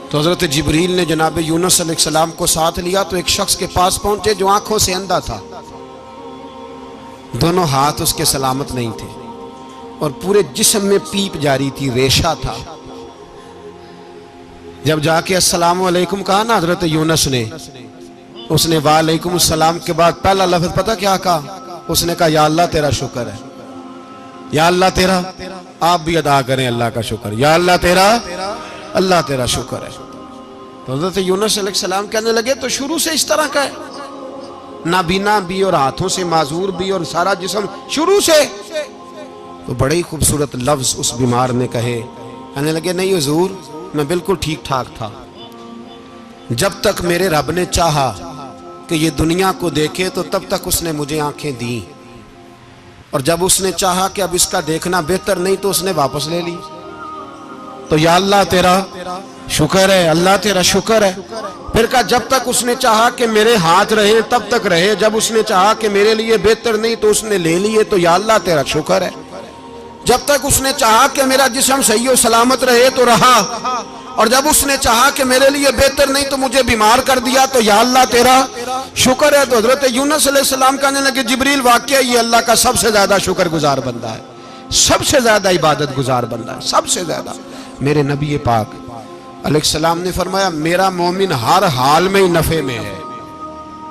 تو حضرت جبریل نے جناب یونس علیہ السلام کو ساتھ لیا تو ایک شخص کے پاس پہنچے جو آنکھوں سے اندھا تھا، دونوں ہاتھ اس کے سلامت نہیں تھے اور پورے جسم میں پیپ جاری تھی، ریشہ تھا۔ جب جا کے السلام علیکم کہا نا حضرت یونس نے، اس نے وعلیکم السلام کے بعد پہلا لفظ پتہ کیا کہا؟ اس نے کہا یا اللہ تیرا شکر ہے، یا اللہ تیرا، آپ بھی ادا کریں اللہ کا شکر، یا اللہ تیرا، اللہ تیرا شکر ہے۔ تو حضرت یونس علیہ السلام کہنے لگے تو شروع سے اس طرح کا ہے، نابینا بھی اور ہاتھوں سے معذور بھی اور سارا جسم شروع سے؟ تو بڑے ہی خوبصورت لفظ اس بیمار نے کہے، کہنے لگے نہیں حضور میں بالکل ٹھیک ٹھاک تھا، جب تک میرے رب نے چاہا کہ یہ دنیا کو دیکھے تو تب تک اس نے مجھے آنکھیں دیں، اور جب اس نے چاہا کہ اب اس کا دیکھنا بہتر نہیں تو اس نے واپس لے لی۔ تو یا اللہ تیرا شکر ہے، اللہ تیرا شکر ہے۔ پھر کہا جب تک اس نے چاہا کہ میرے ہاتھ رہے تب تک رہے، جب اس نے چاہا کہ میرے لیے بہتر نہیں تو اس نے لے لیے، تو یا اللہ تیرا شکر ہے۔ جب تک اس نے چاہا کہ میرا جسم صحیح و سلامت رہے تو رہا، اور جب اس نے چاہا کہ میرے لیے بہتر نہیں تو مجھے بیمار کر دیا، تو یا اللہ تیرا شکر ہے۔ تو حضرت یونس علیہ السلام کہنے لگے جبریل واقعہ یہ اللہ کا سب سے زیادہ شکر گزار بندہ ہے، سب سے زیادہ عبادت گزار بندہ ہے، سب سے زیادہ۔ میرے نبی پاک علیہ السلام نے فرمایا میرا مومن ہر حال میں ہی نفع میں ہے،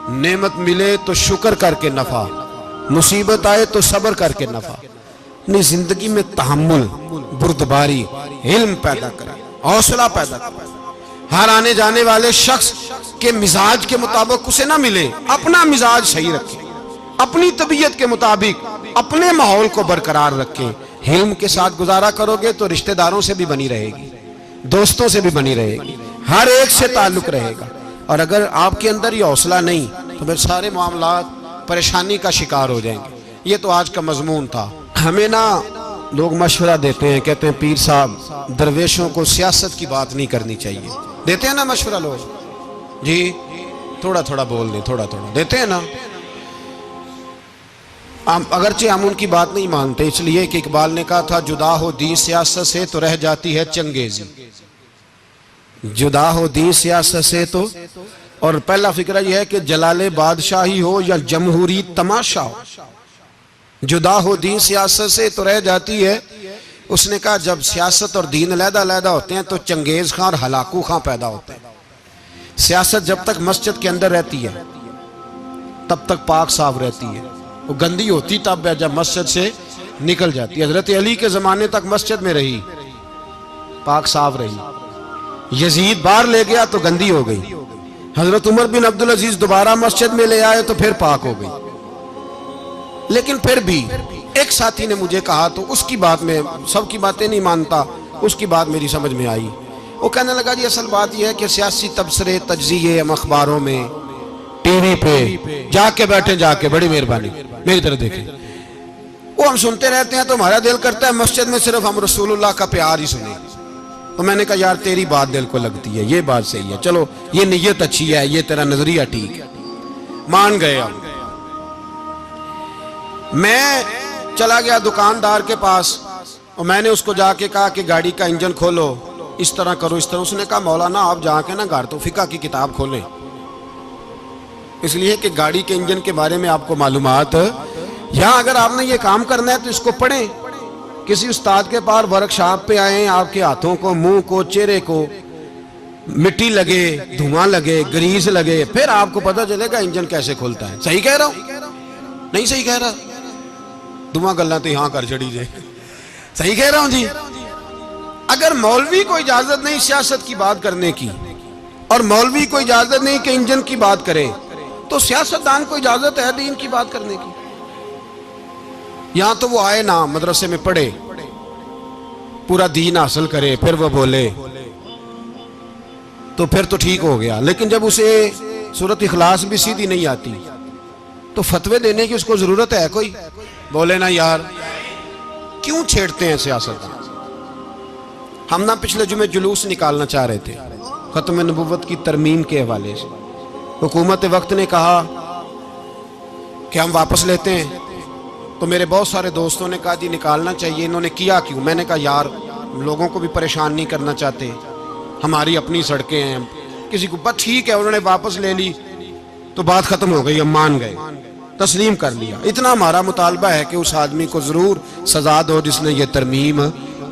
نعمت ملے تو شکر کر کے نفع، مصیبت آئے تو صبر کر کے نفع، اپنی زندگی میں تحمل، بردباری، علم پیدا کرے، حوصلہ پیدا کرے۔ ہر آنے جانے والے شخص کے مزاج کے مطابق اسے نہ ملے، اپنا مزاج صحیح رکھے، اپنی طبیعت کے مطابق اپنے ماحول کو برقرار رکھیں۔ علم کے ساتھ گزارا کرو گے تو رشتہ داروں سے بھی بنی رہے گی، دوستوں سے بھی بنی رہے گی، ہر ایک سے تعلق رہے گا۔ اور اگر آپ کے اندر یہ حوصلہ نہیں تو پھر سارے معاملات پریشانی کا شکار ہو جائیں گے۔ یہ تو آج کا مضمون تھا۔ ہمیں نا لوگ مشورہ دیتے ہیں، کہتے ہیں پیر صاحب درویشوں کو سیاست کی بات نہیں کرنی چاہیے، دیتے ہیں نا مشورہ لوگ؟ جی تھوڑا تھوڑا بول دیں، تھوڑا تھوڑا دیتے ہیں نا۔ اگرچہ ہم ان کی بات نہیں مانتے، اس لیے کہ اقبال نے کہا تھا جدا ہو دین سیاست سے تو رہ جاتی ہے چنگیزی، جدا ہو دین سیاست سے تو، اور پہلا فکرہ یہ ہے کہ جلال بادشاہی ہو یا جمہوری تماشا ہو، جدا ہو دین سیاست سے تو رہ جاتی ہے۔ اس نے کہا جب سیاست اور دین علیحدہ علیحدہ ہوتے ہیں تو چنگیز خان اور ہلاکو خان پیدا ہوتے ہیں۔ سیاست جب تک مسجد کے اندر رہتی ہے تب تک پاک صاف رہتی ہے، وہ گندی ہوتی تب ہے جب مسجد سے نکل جاتی ہے۔ حضرت علی کے زمانے تک مسجد میں رہی، پاک صاف رہی، یزید باہر لے گیا تو گندی ہو گئی، حضرت عمر بن عبدالعزیز دوبارہ مسجد میں لے آئے تو پھر پاک ہو گئی۔ لیکن پھر بھی ایک ساتھی نے مجھے کہا تو اس کی بات میں سب کی باتیں نہیں مانتا، اس کی بات میری سمجھ میں آئی۔ وہ کہنے لگا جی اصل بات یہ ہے کہ سیاسی تبصرے تجزیے ہم اخباروں میں ٹی وی پہ جا کے بیٹھیں، جا کے بڑی مہربانی میری طرف دیکھیں، وہ ہم سنتے رہتے ہیں تو ہمارا دل کرتا ہے مسجد میں صرف ہم رسول اللہ کا پیار ہی سنیں۔ تو میں نے کہا یار تیری بات دل کو لگتی ہے، یہ بات صحیح ہے، چلو یہ نیت اچھی ہے، یہ تیرا نظریہ ٹھیک ہے، مان گئے ہم۔ میں چلا گیا دکاندار کے پاس اور میں نے اس کو جا کے کہا کہ گاڑی کا انجن کھولو، اس طرح کرو، اس طرح۔ اس نے کہا مولانا آپ جا کے نا گھر تو فقہ کی کتاب کھولیں، اس لیے کہ گاڑی کے انجن کے بارے میں آپ کو معلومات، یہاں اگر آپ نے یہ کام کرنا ہے تو اس کو پڑھیں، کسی استاد کے پاس ورکشاپ پہ آئیں، آپ کے ہاتھوں کو، منہ کو، چہرے کو مٹی لگے، دھواں لگے، گریس لگے، پھر آپ کو پتہ چلے گا انجن کیسے کھلتا ہے۔ صحیح کہہ رہا ہوں؟ نہیں صحیح کہہ رہا؟ دعا گلنا تو یہاں کر چڑی جائے، صحیح کہہ رہا ہوں جی؟ اگر مولوی کو اجازت نہیں سیاست کی بات کرنے کی، اور مولوی کو اجازت نہیں کہ انجن کی بات کرے، تو سیاستدان کو اجازت ہے دین کی بات کرنے کی؟ یہاں تو وہ آئے نا مدرسے میں پڑھے، پورا دین حاصل کرے، پھر وہ بولے، تو پھر تو ٹھیک ہو گیا، لیکن جب اسے سورۃ اخلاص بھی سیدھی نہیں آتی تو فتوے دینے کی اس کو ضرورت ہے کوئی؟ بولے نا یار، کیوں چھیڑتے ہیں سیاست؟ ہم نہ پچھلے جمعے جلوس نکالنا چاہ رہے تھے ختم نبوت کی ترمیم کے حوالے سے، حکومت وقت نے کہا کہ ہم واپس لیتے ہیں، تو میرے بہت سارے دوستوں نے کہا جی نکالنا چاہیے، انہوں نے کیا کیوں؟ میں نے کہا یار لوگوں کو بھی پریشان نہیں کرنا چاہتے، ہماری اپنی سڑکیں ہیں، کسی کو بس ٹھیک ہے، انہوں نے واپس لے لی تو بات ختم ہو گئی، ہم مان گئے، تسلیم کر لیا۔ اتنا ہمارا مطالبہ ہے کہ اس آدمی کو ضرور سزا دو جس نے یہ ترمیم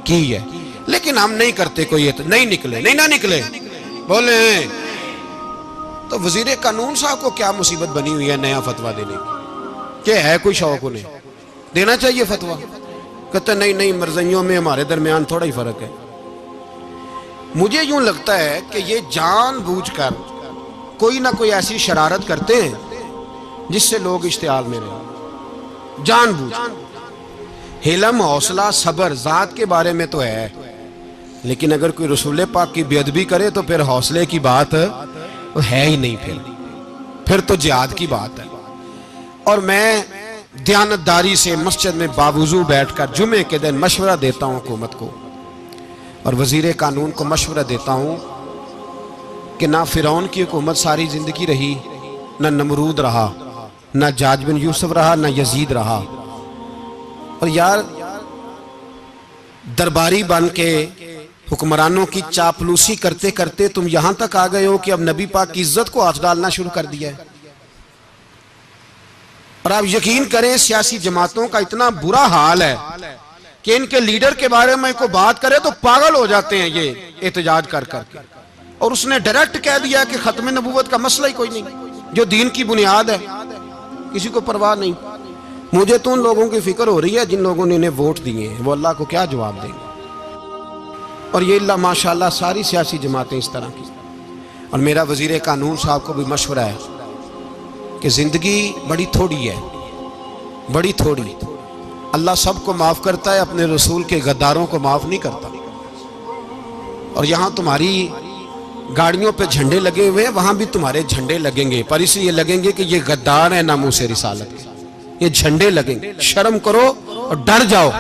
کی ہے، لیکن ہم نہیں کرتے، کوئی نہیں نکلے، نہیں نہ نکلے بولے ہیں۔ تو وزیر قانون صاحب کو کیا مصیبت بنی ہوئی ہے نیا فتویٰ دینے کی؟ کہ ہے کوئی شوق انہیں دینا چاہیے فتویٰ؟ کہتے نہیں مرضیوں میں ہمارے درمیان تھوڑا ہی فرق ہے۔ مجھے یوں لگتا ہے کہ یہ جان بوجھ کر کوئی نہ کوئی ایسی شرارت کرتے ہیں جس سے لوگ اشتعال میں رہیں، جان بوجھ۔ حلم، حوصلہ، صبر ذات کے بارے میں تو ہے، لیکن اگر کوئی رسول پاک کی بے ادبی کرے تو پھر حوصلے کی بات ہے ہی نہیں، پھر تو جہاد کی بات ہے۔ اور میں دیانتداری سے مسجد میں باوضو بیٹھ کر جمعے کے دن مشورہ دیتا ہوں حکومت کو اور وزیر قانون کو مشورہ دیتا ہوں کہ نہ فرعون کی حکومت ساری زندگی رہی، نہ نمرود رہا، نہ جاج بن یوسف رہا، نہ یزید رہا، اور یار درباری بن کے حکمرانوں کی چاپلوسی کرتے کرتے تم یہاں تک آ گئے ہو کہ اب نبی پاک کی عزت کو ہاتھ ڈالنا شروع کر دیا ہے۔ اور آپ یقین کریں سیاسی جماعتوں کا اتنا برا حال ہے کہ ان کے لیڈر کے بارے میں کوئی بات کرے تو پاگل ہو جاتے ہیں یہ احتجاج کر کر کے۔ اور اس نے ڈائریکٹ کہہ دیا کہ ختم نبوت کا مسئلہ ہی کوئی نہیں، جو دین کی بنیاد ہے، کسی کو پرواہ نہیں۔ مجھے تو ان لوگوں کی فکر ہو رہی ہے جن لوگوں نے انہیں ووٹ دیے ہیں، وہ اللہ کو کیا جواب دیں گے۔ اور یہ اللہ ماشاءاللہ ساری سیاسی جماعتیں اس طرح کی۔ اور میرا وزیر قانون صاحب کو بھی مشورہ ہے کہ زندگی بڑی تھوڑی ہے، بڑی تھوڑی، اللہ سب کو معاف کرتا ہے، اپنے رسول کے غداروں کو معاف نہیں کرتا۔ اور یہاں تمہاری گاڑیوں پہ جھنڈے لگے ہوئے ہیں، وہاں بھی تمہارے جھنڈے لگیں گے، پر اس لیے لگیں گے کہ یہ غدار ہیں ناموس رسالت کے، یہ جھنڈے لگیں گے۔ شرم کرو اور ڈر جاؤ،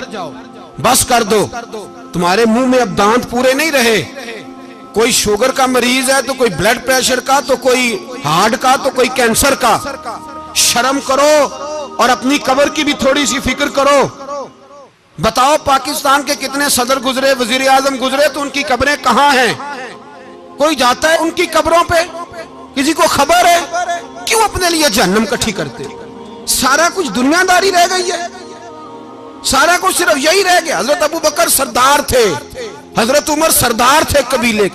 بس کر دو، تمہارے منہ میں اب دانت پورے نہیں رہے۔ کوئی شوگر کا مریض ہے تو کوئی بلڈ پریشر کا، تو کوئی ہارٹ کا، تو کوئی کینسر کا۔ شرم کرو اور اپنی قبر کی بھی تھوڑی سی فکر کرو۔ بتاؤ پاکستان کے کتنے صدر گزرے، وزیر اعظم گزرے، تو ان کی قبریں کہاں ہیں؟ کوئی جاتا ہے ان کی قبروں پہ؟ کسی کو خبر ہے؟ کیوں اپنے لیے جہنم کٹھی کرتے؟ سارا کچھ دنیا داری رہ گئی ہے، سارا کچھ صرف یہی رہ گیا۔ حضرت ابو بکر سردار تھے، حضرت عمر سردار تھے قبیلے،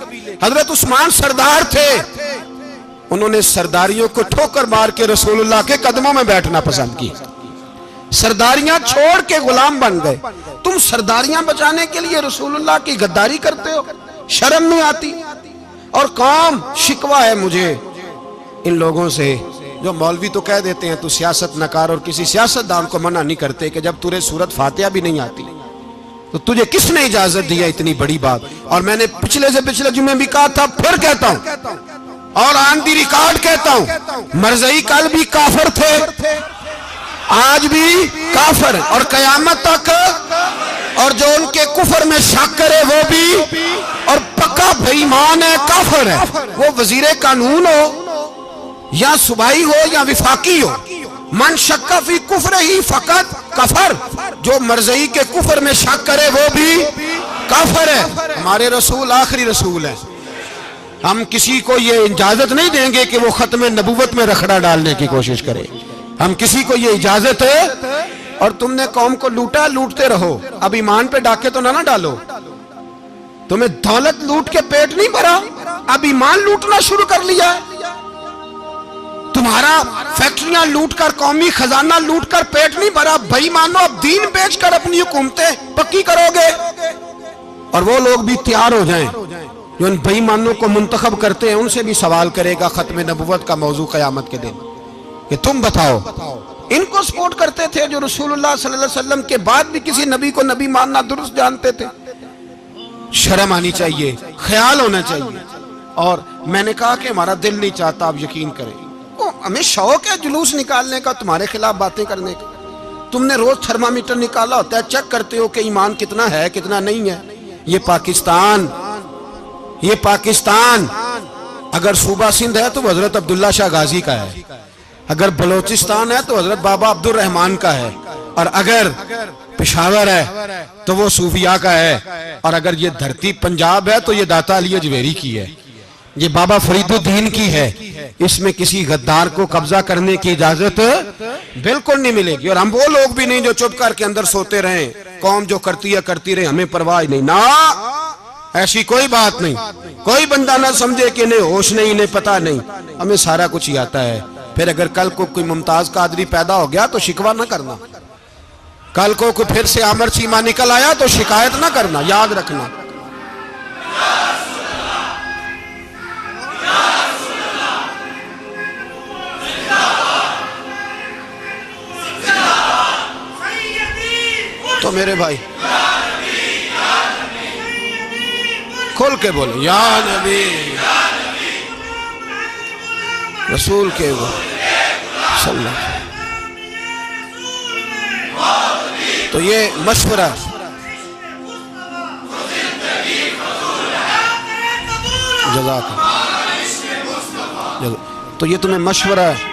حضرت عثمان سردار تھے، انہوں نے سرداریوں کو ٹھوکر مار کے رسول اللہ کے قدموں میں بیٹھنا پسند کی، سرداریاں چھوڑ کے غلام بن گئے۔ تم سرداریاں بچانے کے لیے رسول اللہ کی غداری کرتے ہو، شرم نہیں آتی؟ اور قوم شکوہ ہے مجھے ان لوگوں سے جو مولوی تو کہہ دیتے ہیں تو سیاست نہ کر، اور کسی سیاست دان کو منع نہیں کرتے کہ جب تجھے سورت فاتحہ بھی نہیں آتی تو تجھے کس نے اجازت دیا اتنی بڑی بات؟ اور میں نے پچھلے سے پچھلے جمعے بھی کہا تھا، پھر کہتا ہوں اور آن دی ریکارڈ کہتا ہوں، مرزائی کل بھی کافر تھے، آج بھی کافر، اور قیامت تک، اور جو ان کے کفر میں شک کرے وہ بھی، اور پکا بے ایمان ہے، کافر ہے۔ وہ وزیر قانون ہو یا صوبائی ہو یا وفاقی ہو، من شک فی کفر ہی فقط کفر، جو مرزائی کے کفر میں شک کرے وہ بھی کافر ہے۔ ہمارے رسول آخری رسول ہے، ہم کسی کو یہ اجازت نہیں دیں گے کہ وہ ختم نبوت میں رکھڑا ڈالنے کی کوشش کرے، ہم کسی کو یہ اجازت ہے۔ اور تم نے قوم کو لوٹا، لوٹتے رہو، اب ایمان پہ ڈاکے تو نہ ڈالو۔ تمہیں دولت لوٹ کے پیٹ نہیں بھرا، اب ایمان لوٹنا شروع کر لیا ہے۔ تمہارا فیکٹریاں لوٹ کر، قومی خزانہ لوٹ کر پیٹ نہیں بھرا، بھائی مانو اب دین بیچ کر اپنی حکومتیں پکی کرو گے۔ اور وہ لوگ بھی تیار ہو جائیں جو ان بے ایمانوں کو منتخب کرتے ہیں، ان سے بھی سوال کرے گا ختم نبوت کا موضوع قیامت کے دن کہ تم بتاؤ، ان کو سپورٹ کرتے تھے جو رسول اللہ صلی اللہ علیہ وسلم کے بعد بھی کسی نبی کو نبی ماننا درست جانتے تھے۔ شرم آنی چاہیے، خیال ہونا چاہیے اور میں نے کہا کہ ہمارا دل نہیں چاہتا، آپ یقین کریں، ہمیں شوق ہے جلوس نکالنے کا، تمہارے خلاف باتیں کرنے کا۔ تم نے روز تھرمامیٹر نکالا ہوتا ہے، چیک کرتے ہو کہ ایمان کتنا ہے کتنا نہیں ہے۔ یہ پاکستان اگر صوبہ سندھ ہے تو حضرت عبداللہ شاہ غازی کا ہے، اگر بلوچستان ہے تو حضرت بابا عبد الرحمان کا ہے، اور اگر پشاور ہے تو وہ صوفیاء کا ہے، اور اگر یہ دھرتی پنجاب ہے تو یہ داتا علی اجویری کی ہے، یہ بابا فرید الدین کی ہے۔ اس میں کسی غدار کو قبضہ کرنے کی اجازت بالکل نہیں ملے گی، اور ہم وہ لوگ بھی نہیں جو چپ کر کے اندر سوتے رہیں، قوم جو کرتی ہے کرتی رہے، ہمیں پرواہ نہیں، نہ ایسی کوئی بات نہیں۔ کوئی بندہ نہ سمجھے کہ انہیں ہوش نہیں، انہیں پتہ نہیں، ہمیں سارا کچھ ہی آتا ہے۔ پھر اگر کل کو کوئی ممتاز قادری پیدا ہو گیا تو شکوہ نہ کرنا، کل کو کوئی پھر سے عامر چیمہ نکل آیا تو شکایت نہ کرنا، یاد رکھنا۔ تو میرے بھائی کھل کے بولے یا نبی رسول کے صلی اللہ۔ تو یہ مشورہ، جزاک اللہ، تو یہ تمہیں مشورہ ہے۔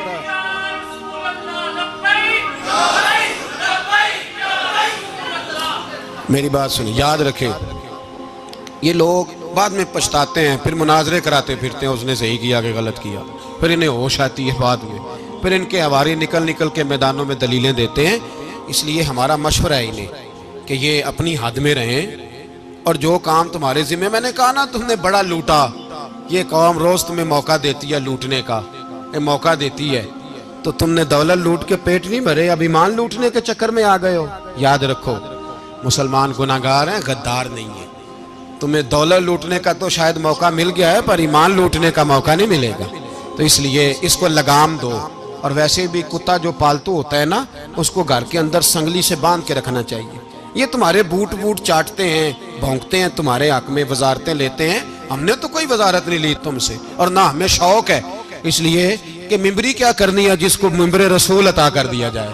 میری بات سنیں، یاد رکھیں، یہ لوگ بعد میں پچھتاتے ہیں، پھر مناظرے کراتے پھرتے ہیں، اس نے صحیح کیا کہ غلط کیا، پھر انہیں ہوش آتی ہے بعد میں، پھر ان کے ہواری نکل نکل کے میدانوں میں دلیلیں دیتے ہیں۔ اس لیے ہمارا مشورہ ہے انہیں کہ یہ اپنی حد میں رہیں، اور جو کام تمہارے ذمہ، میں نے کہا نا تم نے بڑا لوٹا، یہ قوم روز تمہیں موقع دیتی ہے لوٹنے کا، یہ موقع دیتی ہے، تو تم نے دولت لوٹ کے پیٹ نہیں بھرے، اب ایمان لوٹنے کے چکر میں آ گئے ہو۔ یاد رکھو، مسلمان گناہگار ہیں، غدار نہیں ہیں۔ تمہیں دولت لوٹنے کا تو شاید موقع مل گیا ہے، پر ایمان لوٹنے کا موقع نہیں ملے گا، تو اس لیے اس کو لگام دو۔ اور ویسے بھی کتا جو پالتو ہوتا ہے نا، اس کو گھر کے اندر سنگلی سے باندھ کے رکھنا چاہیے۔ یہ تمہارے بوٹ چاٹتے ہیں، بھونکتے ہیں، تمہارے حق میں وزارتیں لیتے ہیں، ہم نے تو کوئی وزارت نہیں لی تم سے، اور نہ ہمیں شوق ہے، اس لیے کہ ممبری کیا کرنی ہے جس کو ممبر رسول عطا کر دیا جائے،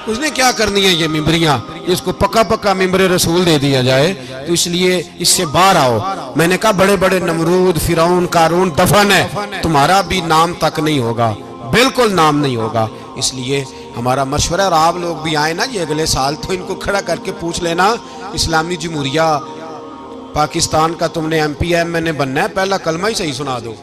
اس نے کیا کرنی ہے یہ ممبریاں جس کو پکا پکا ممبر رسول دے دیا جائے، تو اس لیے اس سے باہر آؤ۔ میں نے کہا بڑے بڑے نمرود، فرعون، قارون دفن ہے، تمہارا بھی نام تک نہیں ہوگا، بالکل نام نہیں ہوگا۔ اس لیے ہمارا مشورہ، اور آپ لوگ بھی آئیں نا یہ اگلے سال، تو ان کو کھڑا کر کے پوچھ لینا، اسلامی جمہوریہ پاکستان کا تم نے ایم پی ایم میں نے بننا ہے، پہلا کلمہ ہی صحیح سنا دو،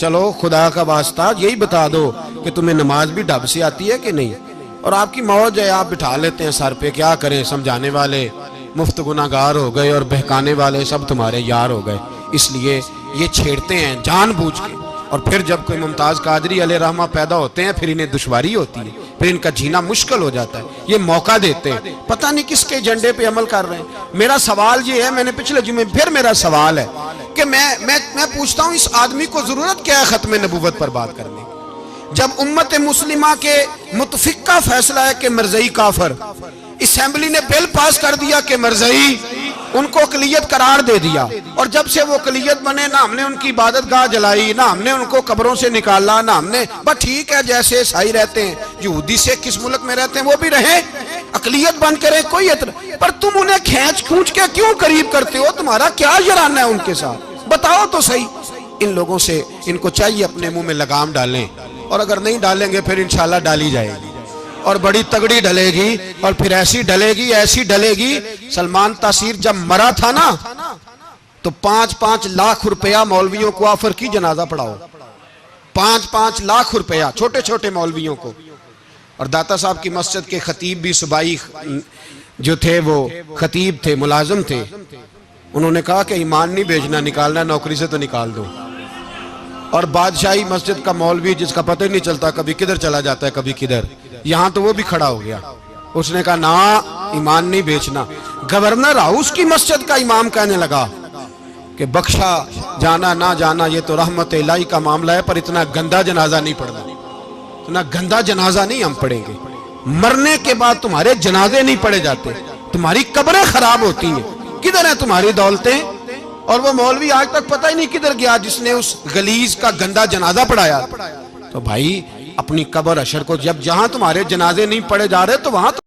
چلو خدا کا واسطہ یہی بتا دو کہ تمہیں نماز بھی ڈھب سے آتی ہے کہ نہیں، اور آپ کی موج ہے، آپ بٹھا لیتے ہیں سر پہ، کیا کریں، سمجھانے والے مفت گناہگار ہو گئے اور بہکانے والے سب تمہارے یار ہو گئے۔ اس لیے یہ چھیڑتے ہیں جان بوجھ کے، اور پھر جب کوئی ممتاز قادری علیہ رحمہ پیدا ہوتے ہیں پھر انہیں دشواری ہوتی ہے، پھر ان کا جینا مشکل ہو جاتا ہے، یہ موقع دیتے ہیں، پتہ نہیں کس کے ایجنڈے پہ عمل کر رہے ہیں۔ میرا سوال یہ ہے، میں نے پچھلے جمعے پھر میرا سوال ہے کہ میں پوچھتا ہوں اس آدمی کو ضرورت کیا ہے ختم نبوت پر بات کرنے، جب امت مسلمہ کے متفق کا فیصلہ ہے کہ مرزائی کافر، اسمبلی نے بل پاس کر دیا کہ مرزائی، ان کو اقلیت قرار دے دیا، اور جب سے وہ اقلیت بنے نہ ہم نے ان کی عبادت گاہ جلائی، نہ ہم نے ان کو قبروں سے نکالا، نہ ہم نے، بس ٹھیک ہے جیسے عیسائی رہتے ہیں، یہودی سے کس ملک میں رہتے ہیں وہ بھی رہیں، اقلیت بن کریں، کوئی اعتراض، پر تم انہیں کھینچ کے کیوں قریب کرتے ہو، تمہارا کیا جرانہ ہے ان کے ساتھ، بتاؤ تو صحیح۔ ان لوگوں سے ان کو چاہیے اپنے منہ میں لگام ڈالیں، اور اگر نہیں ڈالیں گے پھر انشاءاللہ ڈالی جائے گی، اور بڑی تگڑی ڈلے گی، اور پھر ایسی ڈلے گی۔ سلمان تاثیر جب مرا تھا نا تو 5-5 لاکھ روپیہ مولویوں کو آفر کی جنازہ پڑھاؤ، 5-5 لاکھ روپیہ چھوٹے چھوٹے مولویوں کو، اور داتا صاحب کی مسجد کے خطیب بھی صوبائی جو تھے وہ خطیب تھے، ملازم تھے، انہوں نے کہا کہ ایمان نہیں بیچنا، نکالنا نوکری سے تو نکال دو، اور بادشاہی مسجد کا مولوی جس کا پتہ نہیں چلتا کبھی کدھر چلا جاتا ہے کبھی کدھر، یہاں تو وہ بھی کھڑا ہو گیا، اس نے کہا نا ایمان نہیں بیچنا۔ گورنر ہاؤس کی مسجد کا امام کہنے لگا کہ بخشا جانا نہ جانا یہ تو رحمت الہی کا معاملہ ہے، پر اتنا گندا جنازہ نہیں پڑھنا، اتنا گندا جنازہ نہیں ہم پڑھیں گے، مرنے کے بعد تمہارے جنازے نہیں پڑھے جاتے، تمہاری قبریں خراب ہوتی ہیں، کدھر ہیں تمہاری دولتیں، اور وہ مولوی آج تک پتہ ہی نہیں کدھر گیا جس نے اس غلیظ کا گندا جنازہ پڑھایا. تو بھائی اپنی قبر اشر کو جب جہاں تمہارے جنازے نہیں پڑھے جا رہے تو وہاں